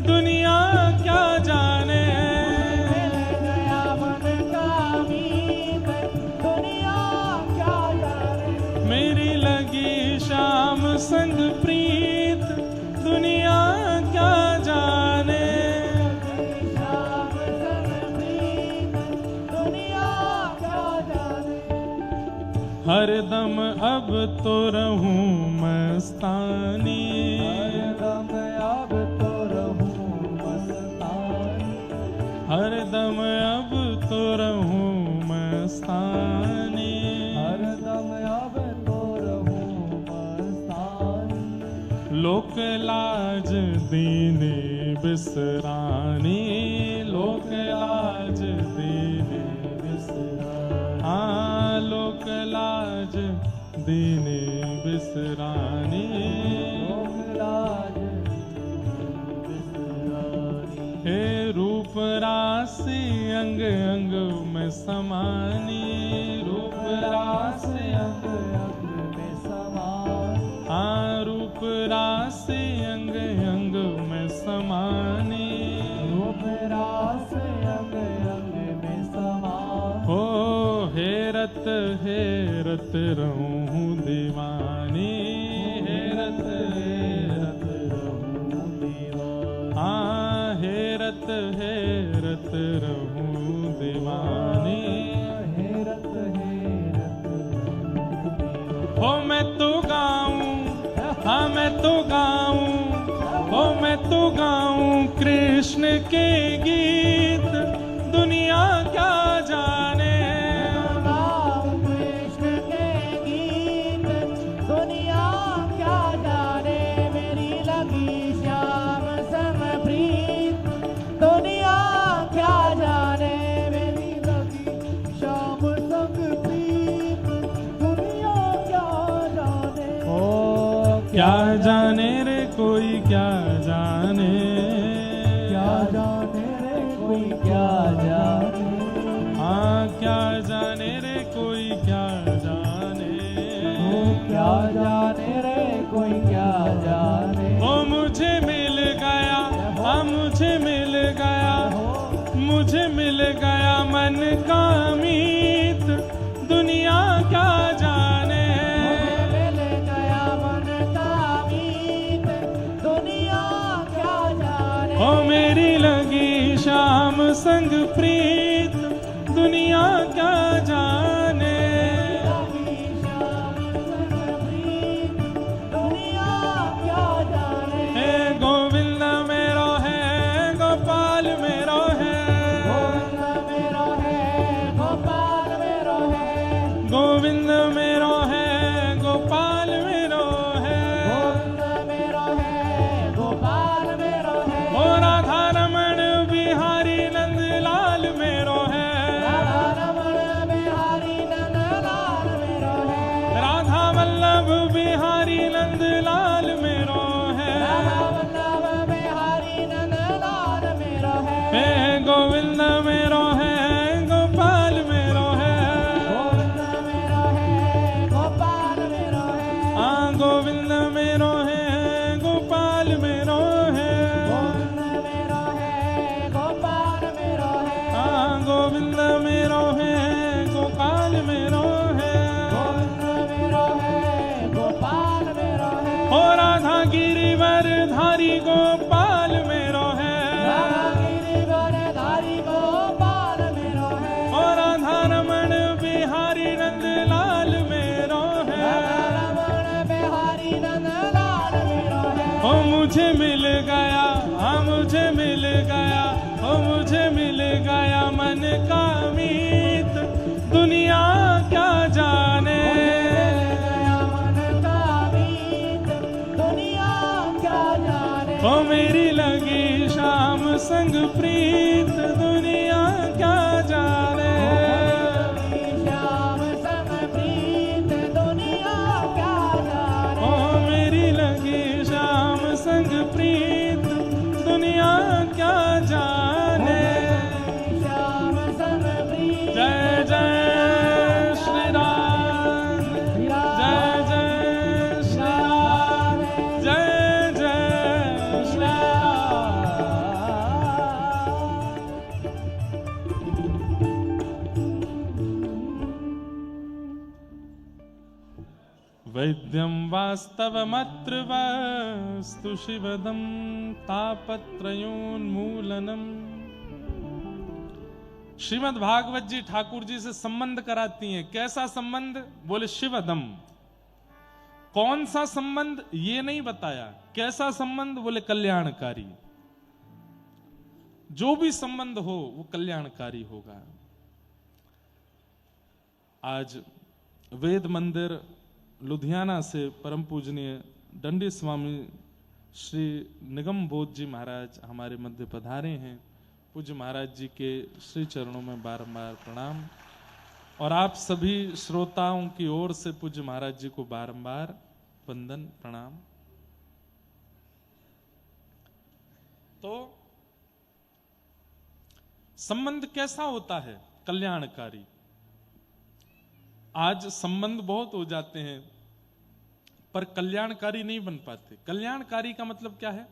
दुनिया क्या जाने मिल गया मन का मीत दुनिया क्या जाने। मेरी लगी शाम संग प्रीत दुनिया क्या जाने श्याम संग प्रीत दुनिया क्या जाने। हरदम अब तो रहूं मस्तानी हरदम अब तो रहूं मस्तानी। हरदम अब तो रहूं मस्तानी हरदम अब लोक लाज दीने बिसरानी, लोक लाज दीने बिसरानी, हाँ लोक लाज दीने बिसरानी, लोक लाज बिसरानी। हे रूप राशि अंग अंग में समानी, रूप राशि अंग अंग में समानी, हाँ रूप राशि अंग अंग में समानी, रूप रास अंग अंग में समानी। हो हेरत हेरत रहूं दीवानी, हेरत हेरत रहूं दीवानी, हाँ हेरत हेरत रहूं दीवानी, हेरत हेरत रहूं दीवानी। हो मैं तो गाऊं, हाँ मैं तो गाऊं, हो मैं तो गाऊं कृष्ण के गीत, दुनिया क्या जाने, गाऊं कृष्ण के गीत, दुनिया क्या जाने। मेरी लगी श्याम सम प्रीत, दुनिया क्या जाने। मेरी लगी श्याम संग प्रीत, दुनिया क्या जाने। ओ क्या जाने रे कोई क्या जाने, क्या जाने रे कोई क्या जाने। हाँ क्या जाने रे कोई क्या जाने, ओ क्या जाने रे कोई क्या जाने। ओ मुझे मिल गया, हाँ मुझे मिल गया, मुझे मिल गया मन का मीत, दुनिया क्या जाने, मिल गया मन का मीत, दुनिया क्या जाने। ओ मेरी लगी शाम संग प्रीत, दुनिया क्या जाने, लगी श्याम संग प्रीत, दुनिया क्या जाने। हे गोविंद मेरो है, गोपाल मेरो है, गोविंद मेरो है, गोपाल मेरो है। गोविंद मेरो है, गोपाल मेरो है, गोविंद मेरो है, गोपाल मेरो है। ओ राधा रमण बिहारी नंद लाल मेरो है, राधा रमण बिहारी नंद लाल मेरो है। राधा वल्लभ बिहारी नंद लाल मेरो है, राधा वल्लभ बिहारी नंद लाल मेरो है। हे गोविंद मेरो है, गोपाल मेरो है, गोविंद मेरो है, गोपाल मेरो है। हाँ गोविंद मेरो है, गोपाल मेरो है, गोविंद मेरो है, गोपाल मेरो है। हाँ गोविंद मेरो है, गोपाल मेरो है, गोविंद मेरो है, गोपाल मेरो है। ओ राधा गिरिवर धारी गोपाल मेरो है, राधा गिरिवर धारी गोपाल मेरो है। ओ राधा रमण बिहारी नंद लाल मेरो है, राधा रमण बिहारी नंद लाल मेरो है। ओ मुझे मिल गया, हाँ मुझे मिल गया, ओ मुझे मिल गया मन का मीत, दुनिया क्या जाने, गया मन का मीत, दुनिया क्या जाने। ओ मेरी लगी शाम संग प्रीत, दुनिया क्या जाने, श्याम सम प्रीत, दुनिया क्या जाने। ओ मेरी लगी शाम संग प्रीत, दुनिया क्या जाने, श्याम सम प्रीत। जय जय श्री राम, जय जय श्री राम, जय जय श्री राम। वैद्यं वास्तवमत्र वस्तु शिवदं तापत्रयोन्मूलनम्। श्रीमद् भागवत जी ठाकुर जी से संबंध कराती हैं। कैसा संबंध? बोले शिवदम। कौन सा संबंध ये नहीं बताया, कैसा संबंध? बोले कल्याणकारी। जो भी संबंध हो वो कल्याणकारी होगा। आज वेद मंदिर लुधियाना से परम पूजनीय दंडी स्वामी श्री निगम बोध जी महाराज हमारे मध्य पधारे हैं। पूज्य महाराज जी के श्री चरणों में बारंबार प्रणाम और आप सभी श्रोताओं की ओर से पूज्य महाराज जी को बारंबार वंदन प्रणाम। तो संबंध कैसा होता है? कल्याणकारी। आज संबंध बहुत हो जाते हैं पर कल्याणकारी नहीं बन पाते। कल्याणकारी का मतलब क्या है?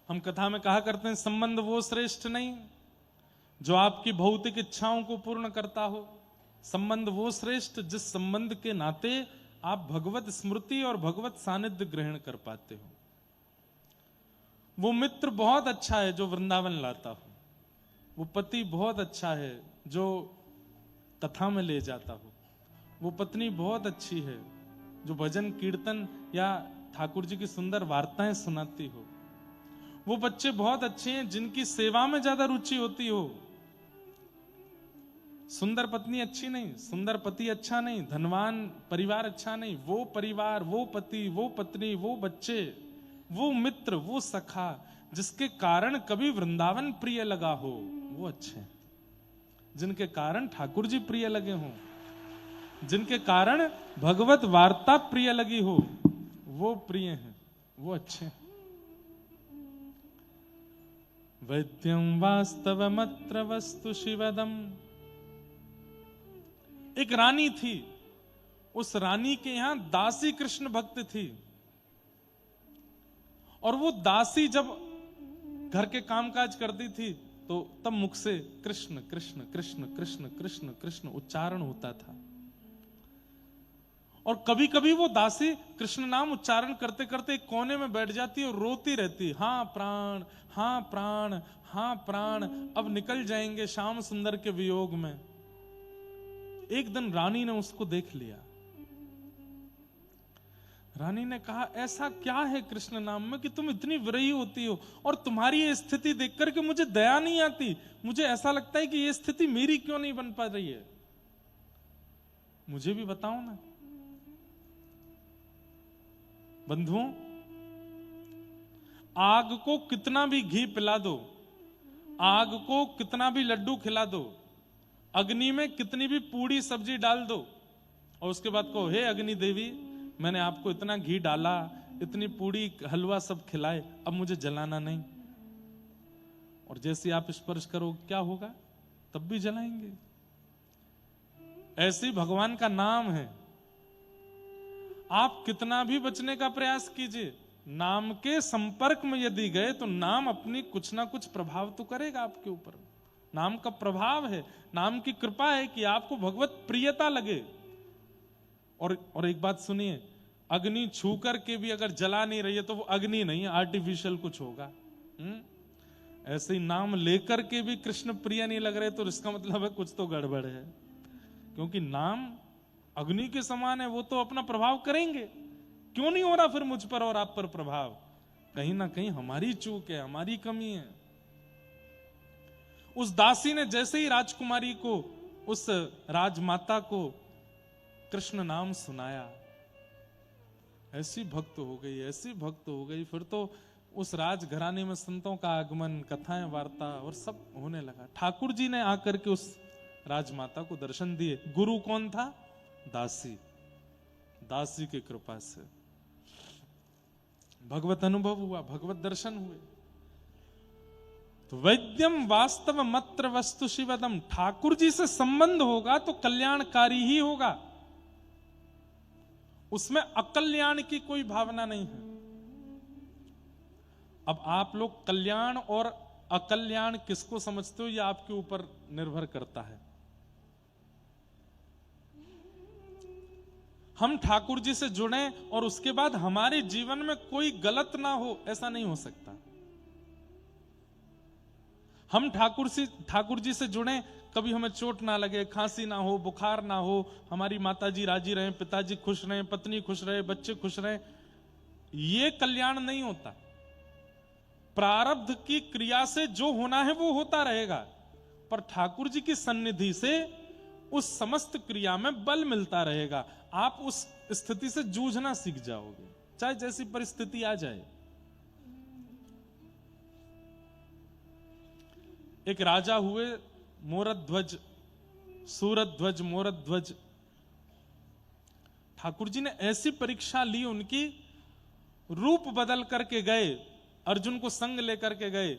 हम कथा में कहा करते हैं संबंध वो श्रेष्ठ नहीं जो आपकी भौतिक इच्छाओं को पूर्ण करता हो। संबंध वो श्रेष्ठ जिस संबंध के नाते आप भगवत स्मृति और भगवत सानिध्य ग्रहण कर पाते हो। वो मित्र बहुत अच्छा है जो वृंदावन लाता हो। वो पति बहुत अच्छा है जो कथा में ले जाता हो। वो पत्नी बहुत अच्छी है जो भजन कीर्तन या ठाकुर जी की सुंदर वार्ताएं सुनाती हो। वो बच्चे बहुत अच्छे हैं जिनकी सेवा में ज्यादा रुचि होती हो। सुंदर पत्नी अच्छी नहीं, सुंदर पति अच्छा नहीं, धनवान परिवार अच्छा नहीं। वो परिवार, वो पति, वो पत्नी, वो बच्चे, वो मित्र, वो सखा जिसके कारण कभी वृंदावन प्रिय लगा हो, वो अच्छे। जिनके कारण ठाकुर जी प्रिय लगे हों, जिनके कारण भगवत वार्ता प्रिय लगी हो, वो प्रिय हैं, वो अच्छे हैं। वैद्यं वास्तवमत्र वस्तु शिवदम। एक रानी थी, उस रानी के यहां दासी कृष्ण भक्त थी और वो दासी जब घर के कामकाज करती थी तो तब मुख से कृष्ण कृष्ण कृष्ण कृष्ण कृष्ण कृष्ण उच्चारण होता था। और कभी कभी वो दासी कृष्ण नाम उच्चारण करते करते एक कोने में बैठ जाती और रोती रहती, हाँ प्राण, हाँ प्राण, हाँ प्राण, अब निकल जाएंगे श्याम सुंदर के वियोग में। एक दिन रानी ने उसको देख लिया। रानी ने कहा ऐसा क्या है कृष्ण नाम में कि तुम इतनी विरही होती हो और तुम्हारी ये स्थिति देख करके मुझे दया नहीं आती। मुझे ऐसा लगता है कि ये स्थिति मेरी क्यों नहीं बन पा रही है, मुझे भी बताओ ना। बंधुओं, आग को कितना भी घी पिला दो, आग को कितना भी लड्डू खिला दो, अग्नि में कितनी भी पूड़ी सब्जी डाल दो और उसके बाद कहो हे अग्नि देवी मैंने आपको इतना घी डाला, इतनी पूड़ी हलवा सब खिलाए, अब मुझे जलाना नहीं। और जैसे आप स्पर्श करो क्या होगा? तब भी जलाएंगे। ऐसे भगवान का नाम है। आप कितना भी बचने का प्रयास कीजिए, नाम के संपर्क में यदि गए तो नाम अपनी कुछ ना कुछ प्रभाव तो करेगा आपके ऊपर। नाम का प्रभाव है, नाम की कृपा है कि आपको भगवत प्रियता लगे। और एक बात सुनिए, अग्नि छू करके भी अगर जला नहीं रही है तो वो अग्नि नहीं है, आर्टिफिशियल कुछ होगा। ऐसे ही नाम लेकर के भी कृष्ण प्रिय नहीं लग रहे तो इसका मतलब है कुछ तो गड़बड़ है, क्योंकि नाम अग्नि के समान है, वो तो अपना प्रभाव करेंगे। क्यों नहीं हो रहा फिर मुझ पर और आप पर प्रभाव? कहीं ना कहीं हमारी चूक है, हमारी कमी है। उस दासी ने जैसे ही राजकुमारी को, उस राजमाता को कृष्ण नाम सुनाया, ऐसी भक्त हो गई, ऐसी भक्त हो गई। फिर तो उस राजघराने में संतों का आगमन, कथाएं, वार्ता और सब होने लगा। ठाकुर जी ने आकर के उस राजमाता को दर्शन दिए। गुरु कौन था? दासी। दासी की कृपा से भगवत अनुभव हुआ, भगवत दर्शन हुए। तो वैद्यम वास्तव मत्र वस्तु शिवदम। ठाकुर जी से संबंध होगा तो कल्याणकारी ही होगा, उसमें अकल्याण की कोई भावना नहीं है। अब आप लोग कल्याण और अकल्याण किसको समझते हो, यह आपके ऊपर निर्भर करता है। हम ठाकुर जी से जुड़े और उसके बाद हमारे जीवन में कोई गलत ना हो, ऐसा नहीं हो सकता। हम ठाकुर जी से जुड़े, कभी हमें चोट ना लगे, खांसी ना हो, बुखार ना हो, हमारी माताजी राजी रहे, पिताजी खुश रहे, पत्नी खुश रहे, बच्चे खुश रहे, ये कल्याण नहीं होता। प्रारब्ध की क्रिया से जो होना है वो होता रहेगा, पर ठाकुर जी की सन्निधि से उस समस्त क्रिया में बल मिलता रहेगा। आप उस स्थिति से जूझना सीख जाओगे। चाहे जैसी परिस्थिति आ जाए। एक राजा हुए मोरध्वज, सूरध्वज, मोरध्वज। ठाकुर जी ने ऐसी परीक्षा ली उनकी, रूप बदल करके गए, अर्जुन को संग लेकर के गए।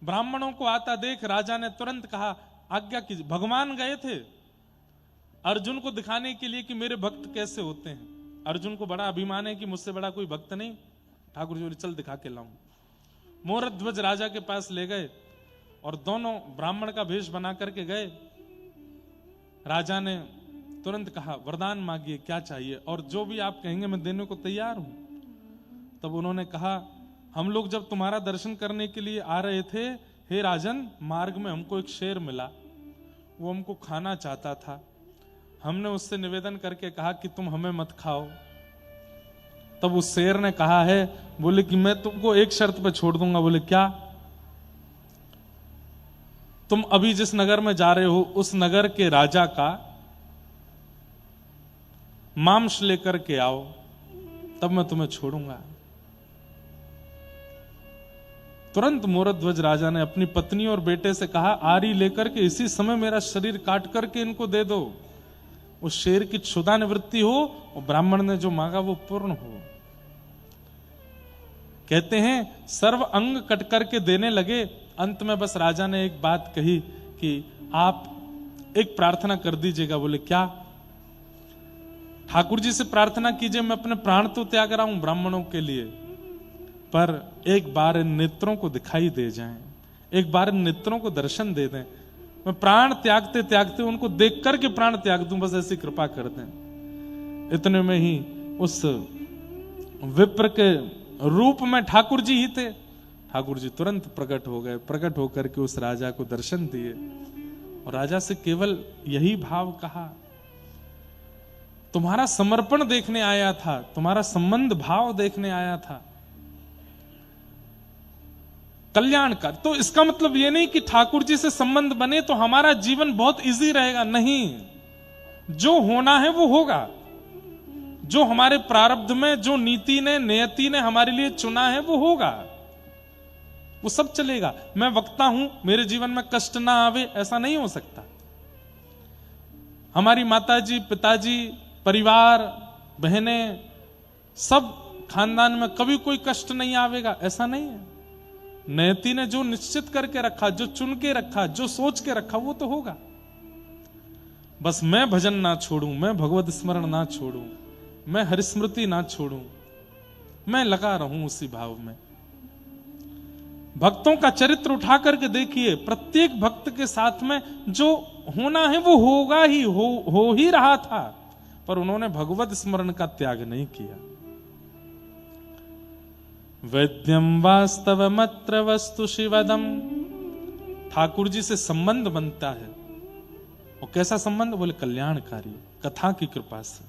ब्राह्मणों को आता देख राजा ने तुरंत कहा आज्ञा कीजिए। भगवान गए थे अर्जुन को दिखाने के लिए कि मेरे भक्त कैसे होते हैं। अर्जुन को बड़ा अभिमान है कि मुझसे बड़ा कोई भक्त नहीं। ठाकुर जी बोले चल दिखा के लाऊं। मोरध्वज राजा के पास ले गए और दोनों ब्राह्मण का भेष बना करके गए। राजा ने तुरंत कहा वरदान मांगिए, क्या चाहिए, और जो भी आप कहेंगे मैं देने को तैयार हूं। तब उन्होंने कहा हम लोग जब तुम्हारा दर्शन करने के लिए आ रहे थे, हे राजन, मार्ग में हमको एक शेर मिला, वो हमको खाना चाहता था। हमने उससे निवेदन करके कहा कि तुम हमें मत खाओ। तब उस शेर ने कहा है, बोले कि मैं तुमको एक शर्त पे छोड़ दूंगा। बोले क्या? तुम अभी जिस नगर में जा रहे हो उस नगर के राजा का मांस लेकर के आओ, तब मैं तुम्हें छोड़ूंगा। तुरंत मोरध्वज राजा ने अपनी पत्नी और बेटे से कहा आरी लेकर के इसी समय मेरा शरीर काट करके इनको दे दो, उस शेर की क्षुधा निवृत्ति हो और ब्राह्मण ने जो मांगा वो पूर्ण हो। कहते हैं सर्व अंग कट करके देने लगे। अंत में बस राजा ने एक बात कही कि आप एक प्रार्थना कर दीजिएगा। बोले क्या? ठाकुर जी से प्रार्थना कीजिए, मैं अपने प्राण तो त्याग रहा हूं ब्राह्मणों के लिए, पर एक बार इन नेत्रों को दिखाई दे जाएं, एक बार इन नेत्रों को दर्शन दे दें, मैं प्राण त्यागते त्यागते उनको देख करके प्राण त्याग दूं, बस ऐसी कृपा कर दें। इतने में ही उस विप्र के रूप में ठाकुर जी ही थे। ठाकुर जी तुरंत प्रकट हो गए, प्रकट होकर के उस राजा को दर्शन दिए और राजा से केवल यही भाव कहा, तुम्हारा समर्पण देखने आया था, तुम्हारा संबंध भाव देखने आया था, कल्याण का। तो इसका मतलब यह नहीं कि ठाकुर जी से संबंध बने तो हमारा जीवन बहुत इजी रहेगा, नहीं। जो होना है वो होगा, जो हमारे प्रारब्ध में, जो नीति ने, नियति ने हमारे लिए चुना है वो होगा, वो सब चलेगा। मैं वक्ता हूं, मेरे जीवन में कष्ट ना आवे, ऐसा नहीं हो सकता। हमारी माताजी, पिताजी, परिवार, बहनें, सब खानदान में कभी कोई कष्ट नहीं आवेगा, ऐसा नहीं है। नियति ने जो निश्चित करके रखा, जो चुन के रखा, जो सोच के रखा, वो तो होगा। बस मैं भजन ना छोड़ूं, मैं भगवत स्मरण ना छोड़ूं, मैं हरिस्मृति ना छोड़ूं, मैं लगा रहूं उसी भाव में। भक्तों का चरित्र उठा करके देखिए, प्रत्येक भक्त के साथ में जो होना है वो होगा ही, हो ही रहा था, पर उन्होंने भगवत स्मरण का त्याग नहीं किया। वैद्यम वास्तवमत्र वस्तु शिवदम, ठाकुर जी से संबंध बनता है। और कैसा संबंध? बोले कल्याणकारी, कथा की कृपा से।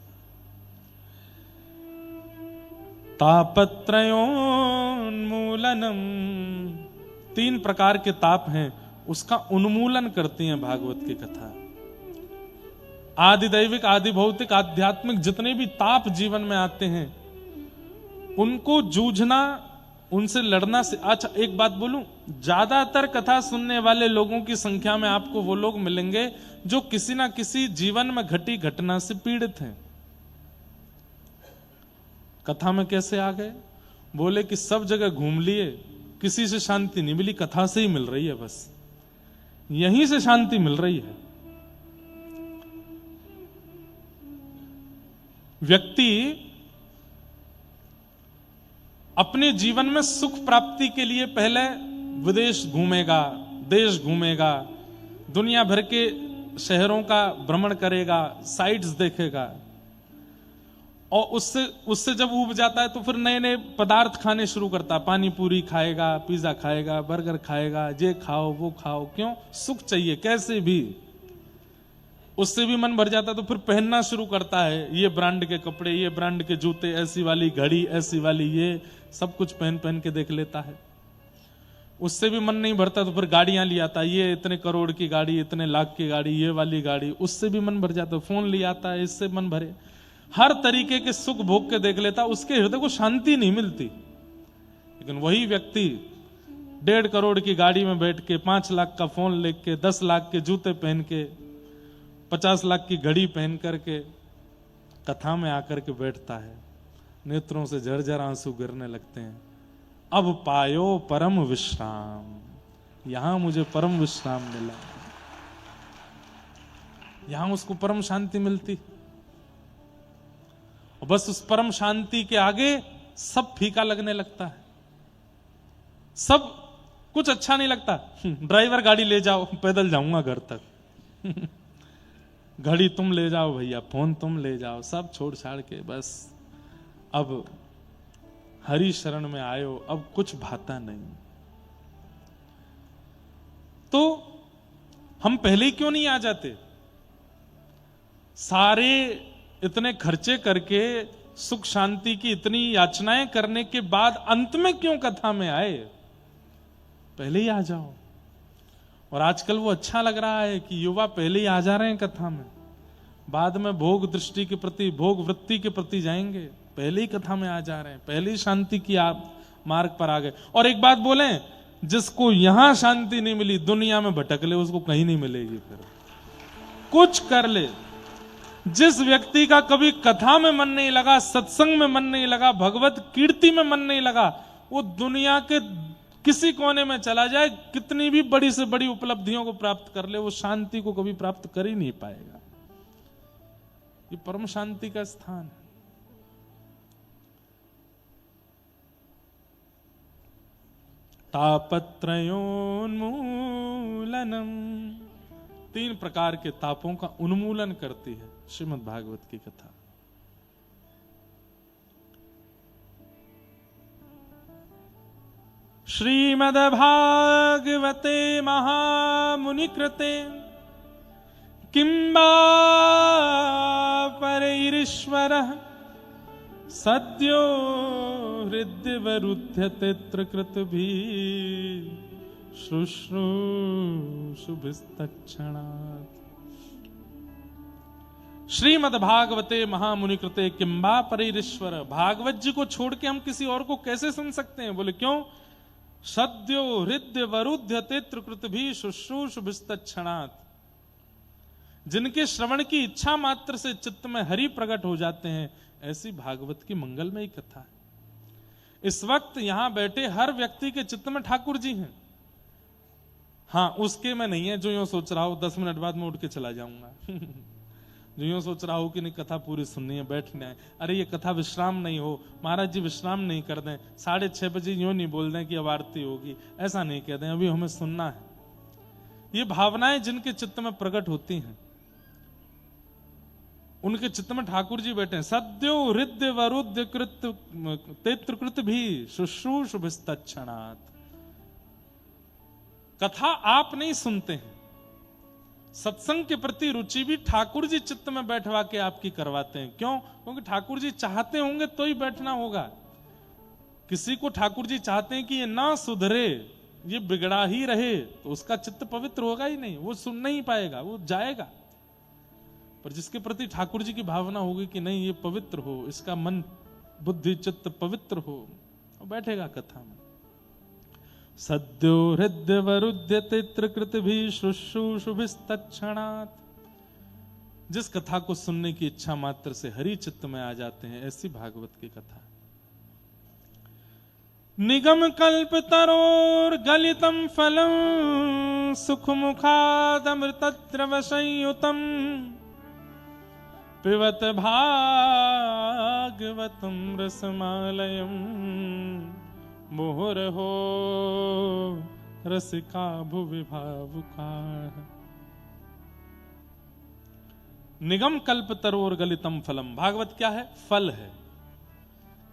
तापत्रयोन्मूलनम, 3 प्रकार के ताप हैं, उसका उन्मूलन करती है भागवत की कथा। आदि दैविक, आदि भौतिक, आध्यात्मिक जितने भी ताप जीवन में आते हैं उनको जूझना, उनसे लड़ना से। अच्छा एक बात बोलूं, ज्यादातर कथा सुनने वाले लोगों की संख्या में आपको वो लोग मिलेंगे जो किसी ना किसी जीवन में घटी घटना से पीड़ित हैं। कथा में कैसे आ गए? बोले कि सब जगह घूम लिए, किसी से शांति नहीं मिली, कथा से ही मिल रही है, बस यहीं से शांति मिल रही है। व्यक्ति अपने जीवन में सुख प्राप्ति के लिए पहले विदेश घूमेगा, देश घूमेगा, दुनिया भर के शहरों का भ्रमण करेगा, साइट्स देखेगा, और उससे जब ऊब जाता है तो फिर नए नए पदार्थ खाने शुरू करता है। पानी पूरी खाएगा, पिज्जा खाएगा, बर्गर खाएगा, ये खाओ वो खाओ। क्यों? सुख चाहिए कैसे भी। उससे भी मन भर जाता है तो फिर पहनना शुरू करता है, ये ब्रांड के कपड़े, ये ब्रांड के जूते, ऐसी वाली घड़ी, ऐसी वाली, ये सब कुछ पहन पहन के देख लेता है। उससे भी मन नहीं भरता तो फिर गाड़ियां ले आता है, ये इतने करोड़ की गाड़ी, इतने लाख की गाड़ी, ये वाली गाड़ी, उससे भी मन भर जाता है। फोन ले आता है, इससे मन भरे। हर तरीके के सुख भोग के देख लेता, उसके हृदय को शांति नहीं मिलती। लेकिन वही व्यक्ति 1.5 करोड़ की गाड़ी में बैठ के, 5 लाख का फोन लेके, 10 लाख के जूते पहन के, 50 लाख की घड़ी पहन करके कथा में आकर के बैठता है, नेत्रों से झरझर आंसू गिरने लगते हैं। अब पायो परम विश्राम, यहां मुझे परम विश्राम मिला, यहां उसको परम शांति मिलती। और बस उस परम शांति के आगे सब फीका लगने लगता है, सब कुछ अच्छा नहीं लगता। ड्राइवर गाड़ी ले जाओ, पैदल जाऊंगा घर तक। घड़ी तुम ले जाओ भैया, फोन तुम ले जाओ, सब छोड़ छाड़ के बस अब हरि शरण में आयो, अब कुछ भाता नहीं। तो हम पहले ही क्यों नहीं आ जाते? सारे इतने खर्चे करके, सुख शांति की इतनी याचनाएं करने के बाद अंत में क्यों कथा में आए? पहले ही आ जाओ। और आजकल वो अच्छा लग रहा है कि युवा पहले ही आ जा रहे हैं कथा में, बाद में भोग दृष्टि के प्रति, भोग वृत्ति के प्रति जाएंगे, पहले ही कथा में आ जा रहे हैं, पहले ही शांति की आप मार्ग पर आ गए। और एक बात बोलें, जिसको यहां शांति नहीं मिली, दुनिया में भटक ले, उसको कहीं नहीं मिलेगी। फिर कुछ कर ले, जिस व्यक्ति का कभी कथा में मन नहीं लगा, सत्संग में मन नहीं लगा, भगवत कीर्ति में मन नहीं लगा, वो दुनिया के किसी कोने में चला जाए, कितनी भी बड़ी से बड़ी उपलब्धियों को प्राप्त कर ले, वो शांति को कभी प्राप्त कर ही नहीं पाएगा। ये परम शांति का स्थान है। तापत्रयोन्मूलनम, 3 प्रकार के तापों का उन्मूलन करती है श्रीमद् भागवत की कथा। श्रीमद् भागवते महामुनि कृते किंबा परैरीश्वरः सद्यो हृद्यवरुध्यते त्रिकृतभिः शुश्रूषुभिस्तत्क्षणात्। श्रीमद् भागवते महामुनि कृते किंबा परैरीश्वर, भागवत जी को छोड़ के हम किसी और को कैसे सुन सकते हैं? बोले क्यों? सद्यो हृदय वरुध्यते त्रिकृतभिः शुश्रूषुभिस्तत्क्षणात्, जिनके श्रवण की इच्छा मात्र से चित्त में हरि प्रकट हो जाते हैं, ऐसी भागवत की मंगलमयी कथा है। इस वक्त यहां बैठे हर व्यक्ति के चित्त में ठाकुर जी हैं। हाँ, उसके में नहीं है जो यूं सोच रहा हो 10 मिनट बाद में उठ के चला जाऊंगा। जो यूं सोच रहा हो कि नहीं कथा पूरी सुननी है, बैठना है, अरे ये कथा विश्राम नहीं हो, महाराज जी विश्राम नहीं कर दें, 6:30 बजे यूं नहीं बोल दें कि अब आरती होगी, ऐसा नहीं कह दें, अभी हमें सुनना है। ये भावनाएं जिनके चित्त में प्रकट होती हैं, उनके चित्त में ठाकुर जी बैठे हैं। सद्यो हृदय वरुद्य कृत तेत्रकृत भी शुश्रूषुभिस्तत्क्षणात्। कथा आप नहीं सुनते हैं, सत्संग के प्रति रुचि भी ठाकुर जी चित्त में बैठवा के आपकी करवाते हैं। क्यों? क्योंकि ठाकुर जी चाहते होंगे तो ही बैठना होगा। किसी को ठाकुर जी चाहते हैं कि ये ना सुधरे, ये बिगड़ा ही रहे, तो उसका चित्त पवित्र होगा ही नहीं, वो सुन नहीं पाएगा, वो जाएगा। पर जिसके प्रति ठाकुर जी की भावना होगी कि नहीं ये पवित्र हो, इसका मन बुद्धि चित्त पवित्र हो, वो बैठेगा कथा में। सद्यो हृदय वरुध्यते त्रिकृतभिः शुश्रूषुभिस्तत्क्षणात्, जिस कथा को सुनने की इच्छा मात्र से हरि चित्त में आ जाते हैं, ऐसी भागवत की कथा। निगम कल्प तरोर गलितम फलम सुख मुखादमृतद्रव संयुतम पिबत भागवतम रसमालयम मुहुरहो रसिका भुवि भावुका। निगम कल्प तरोर गलितम फलम, भागवत क्या है? फल है।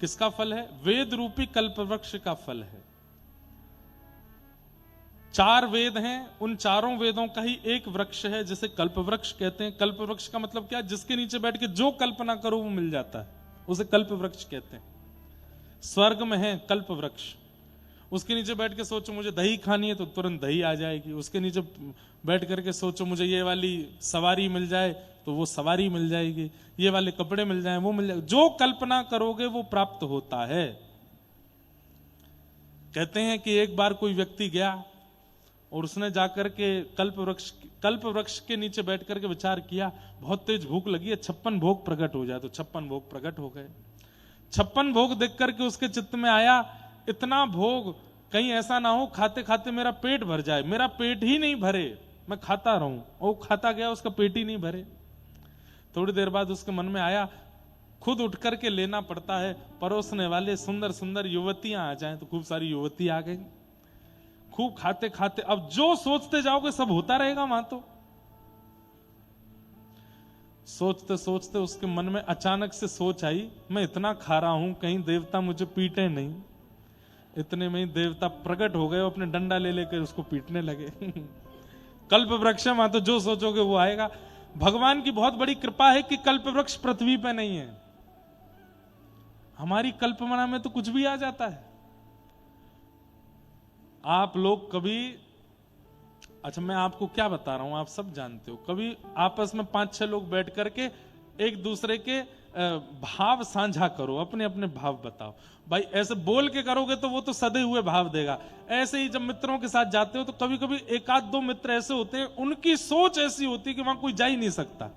किसका फल है? वेद रूपी कल्प वृक्ष का फल है। 4 वेद हैं, उन चारों वेदों का ही एक वृक्ष है जिसे कल्प वृक्ष कहते हैं। कल्प वृक्ष का मतलब क्या? जिसके नीचे बैठ के जो कल्पना करो वो मिल जाता है, उसे कल्प वृक्ष कहते हैं। स्वर्ग में है कल्प वृक्ष, उसके नीचे बैठ के सोचो मुझे दही खानी है तो तुरंत दही आ जाएगी। उसके नीचे बैठ करके सोचो मुझे ये वाली सवारी मिल जाए तो वो सवारी मिल जाएगी, ये वाले कपड़े मिल जाए, वो मिल जाए, जो कल्पना करोगे वो प्राप्त होता है। कहते हैं कि एक बार कोई व्यक्ति गया और उसने जाकर के कल्प वृक्ष के नीचे बैठ करके विचार किया, बहुत तेज भूख लगी है, 56 भोग प्रकट हो जाए। तो 56 भोग प्रकट हो गए। 56 भोग देख करके उसके चित्त में आया, इतना भोग कहीं ऐसा ना हो खाते खाते मेरा पेट भर जाए, मेरा पेट ही नहीं भरे, मैं खाता रहूं। और खाता गया, उसका पेट ही नहीं भरे। थोड़ी देर बाद उसके मन में आया, खुद उठ करके लेना पड़ता है, परोसने वाले सुंदर सुंदर युवतियां आ जाएं। तो खूब सारी युवती आ गई। खूब खाते खाते अब जो सोचते जाओगे सब होता रहेगा वहां। तो सोचते सोचते उसके मन में अचानक से सोच आई, मैं इतना खा रहा हूं कहीं देवता मुझे पीटे नहीं। इतने में ही देवता प्रकट हो गए, अपने डंडा ले लेकर उसको पीटने लगे। कल्प वृक्ष वहां तो जो सोचोगे वो आएगा। भगवान की बहुत बड़ी कृपा है कि कल्प वृक्ष पृथ्वी पे नहीं है। हमारी कल्पना में तो कुछ भी आ जाता है। आप लोग कभी, अच्छा मैं आपको क्या बता रहा हूं, आप सब जानते हो, कभी आपस में 5-6 लोग बैठ करके एक दूसरे के भाव साझा करो, अपने अपने भाव बताओ। भाई ऐसे बोल के करोगे तो वो तो सदे हुए भाव देगा। ऐसे ही जब मित्रों के साथ जाते हो तो कभी कभी 1-2 मित्र ऐसे होते हैं, उनकी सोच ऐसी होती है कि वहां कोई जा ही नहीं सकता।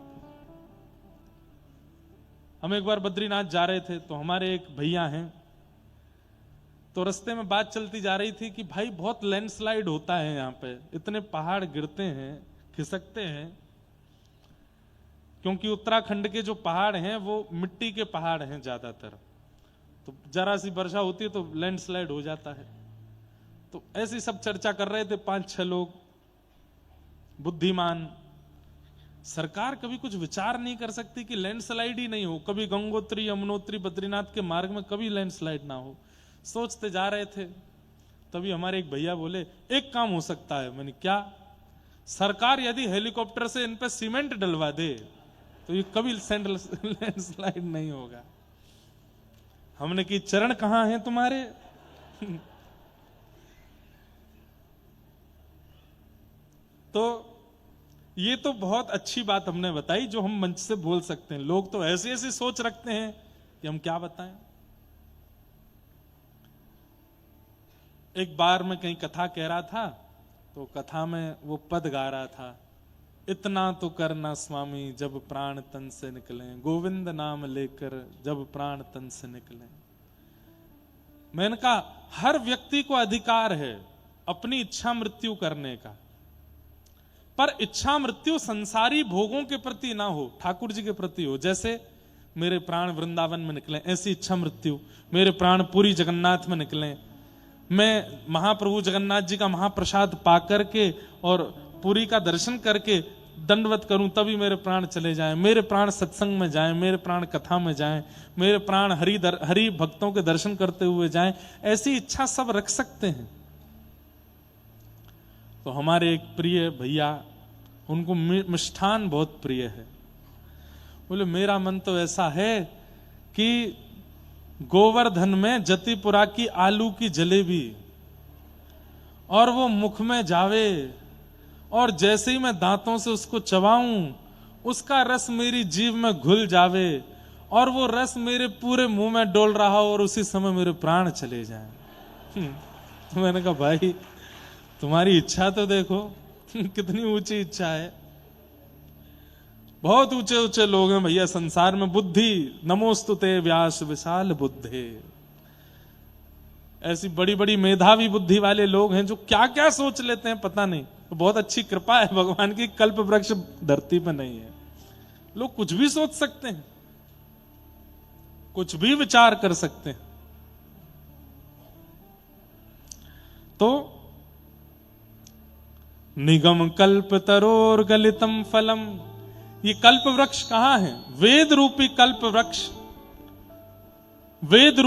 हम एक बार बद्रीनाथ जा रहे थे तो हमारे एक भैया हैं, तो रास्ते में बात चलती जा रही थी कि भाई बहुत लैंडस्लाइड होता है यहाँ पे, इतने पहाड़ गिरते हैं, खिसकते हैं, क्योंकि उत्तराखंड के जो पहाड़ हैं वो मिट्टी के पहाड़ हैं ज्यादातर। तो जरा सी वर्षा होती है तो लैंडस्लाइड हो जाता है। तो ऐसी सब चर्चा कर रहे थे 5-6 लोग बुद्धिमान। सरकार कभी कुछ विचार नहीं कर सकती कि लैंडस्लाइड ही नहीं हो, कभी गंगोत्री यमुनोत्री बद्रीनाथ के मार्ग में कभी लैंडस्लाइड ना हो। सोचते जा रहे थे, तभी हमारे एक भैया बोले, एक काम हो सकता है। मैंने क्या? सरकार यदि हेलीकॉप्टर से इन पे सीमेंट डलवा दे तो ये कभी लैंडस्लाइड नहीं होगा। हमने की चरण कहां हैं तुम्हारे? तो ये तो बहुत अच्छी बात हमने बताई जो हम मंच से बोल सकते हैं। लोग तो ऐसी ऐसी सोच रखते हैं कि हम क्या बताएं। एक बार मैं कहीं कथा कह रहा था तो कथा में वो पद गा रहा था, इतना तो करना स्वामी जब प्राण तन से निकले, गोविंद नाम लेकर जब प्राण तन से निकले। मैंने कहा हर व्यक्ति को अधिकार है अपनी इच्छा मृत्यु करने का, पर इच्छा मृत्यु संसारी भोगों के प्रति ना हो, ठाकुर जी के प्रति हो। जैसे मेरे प्राण वृंदावन में निकले, ऐसी इच्छा मृत्यु। मेरे प्राण पुरी जगन्नाथ में निकले, मैं महाप्रभु जगन्नाथ जी का महाप्रसाद पा करके और पुरी का दर्शन करके दंडवत करूं तभी मेरे प्राण चले जाएं। मेरे प्राण सत्संग में जाएं, मेरे प्राण कथा में जाएं, मेरे प्राण हरि भक्तों के दर्शन करते हुए जाएं। ऐसी इच्छा सब रख सकते हैं। तो हमारे एक प्रिय भैया, उनको मिष्ठान बहुत प्रिय है, बोले मेरा मन तो ऐसा है कि गोवर्धन में जतिपुरा की आलू की जलेबी और वो मुख में जावे और जैसे ही मैं दांतों से उसको चबाऊं उसका रस मेरी जीभ में घुल जावे और वो रस मेरे पूरे मुंह में डोल रहा हो और उसी समय मेरे प्राण चले जाएं। तो मैंने कहा भाई तुम्हारी इच्छा तो देखो कितनी ऊंची इच्छा है। बहुत ऊंचे ऊंचे लोग हैं भैया संसार में। बुद्धि नमोस्तुते व्यास विशाल बुद्धे, ऐसी बड़ी बड़ी मेधावी बुद्धि वाले लोग हैं जो क्या क्या सोच लेते हैं पता नहीं। तो बहुत अच्छी कृपा है भगवान की, कल्प वृक्ष धरती पर नहीं है। लोग कुछ भी सोच सकते हैं, कुछ भी विचार कर सकते हैं। तो निगम कल्प तरोर गलितम फलम, ये कल्प वृक्ष कहां है? वेद रूपी कल्प वृक्ष, वेद रूपी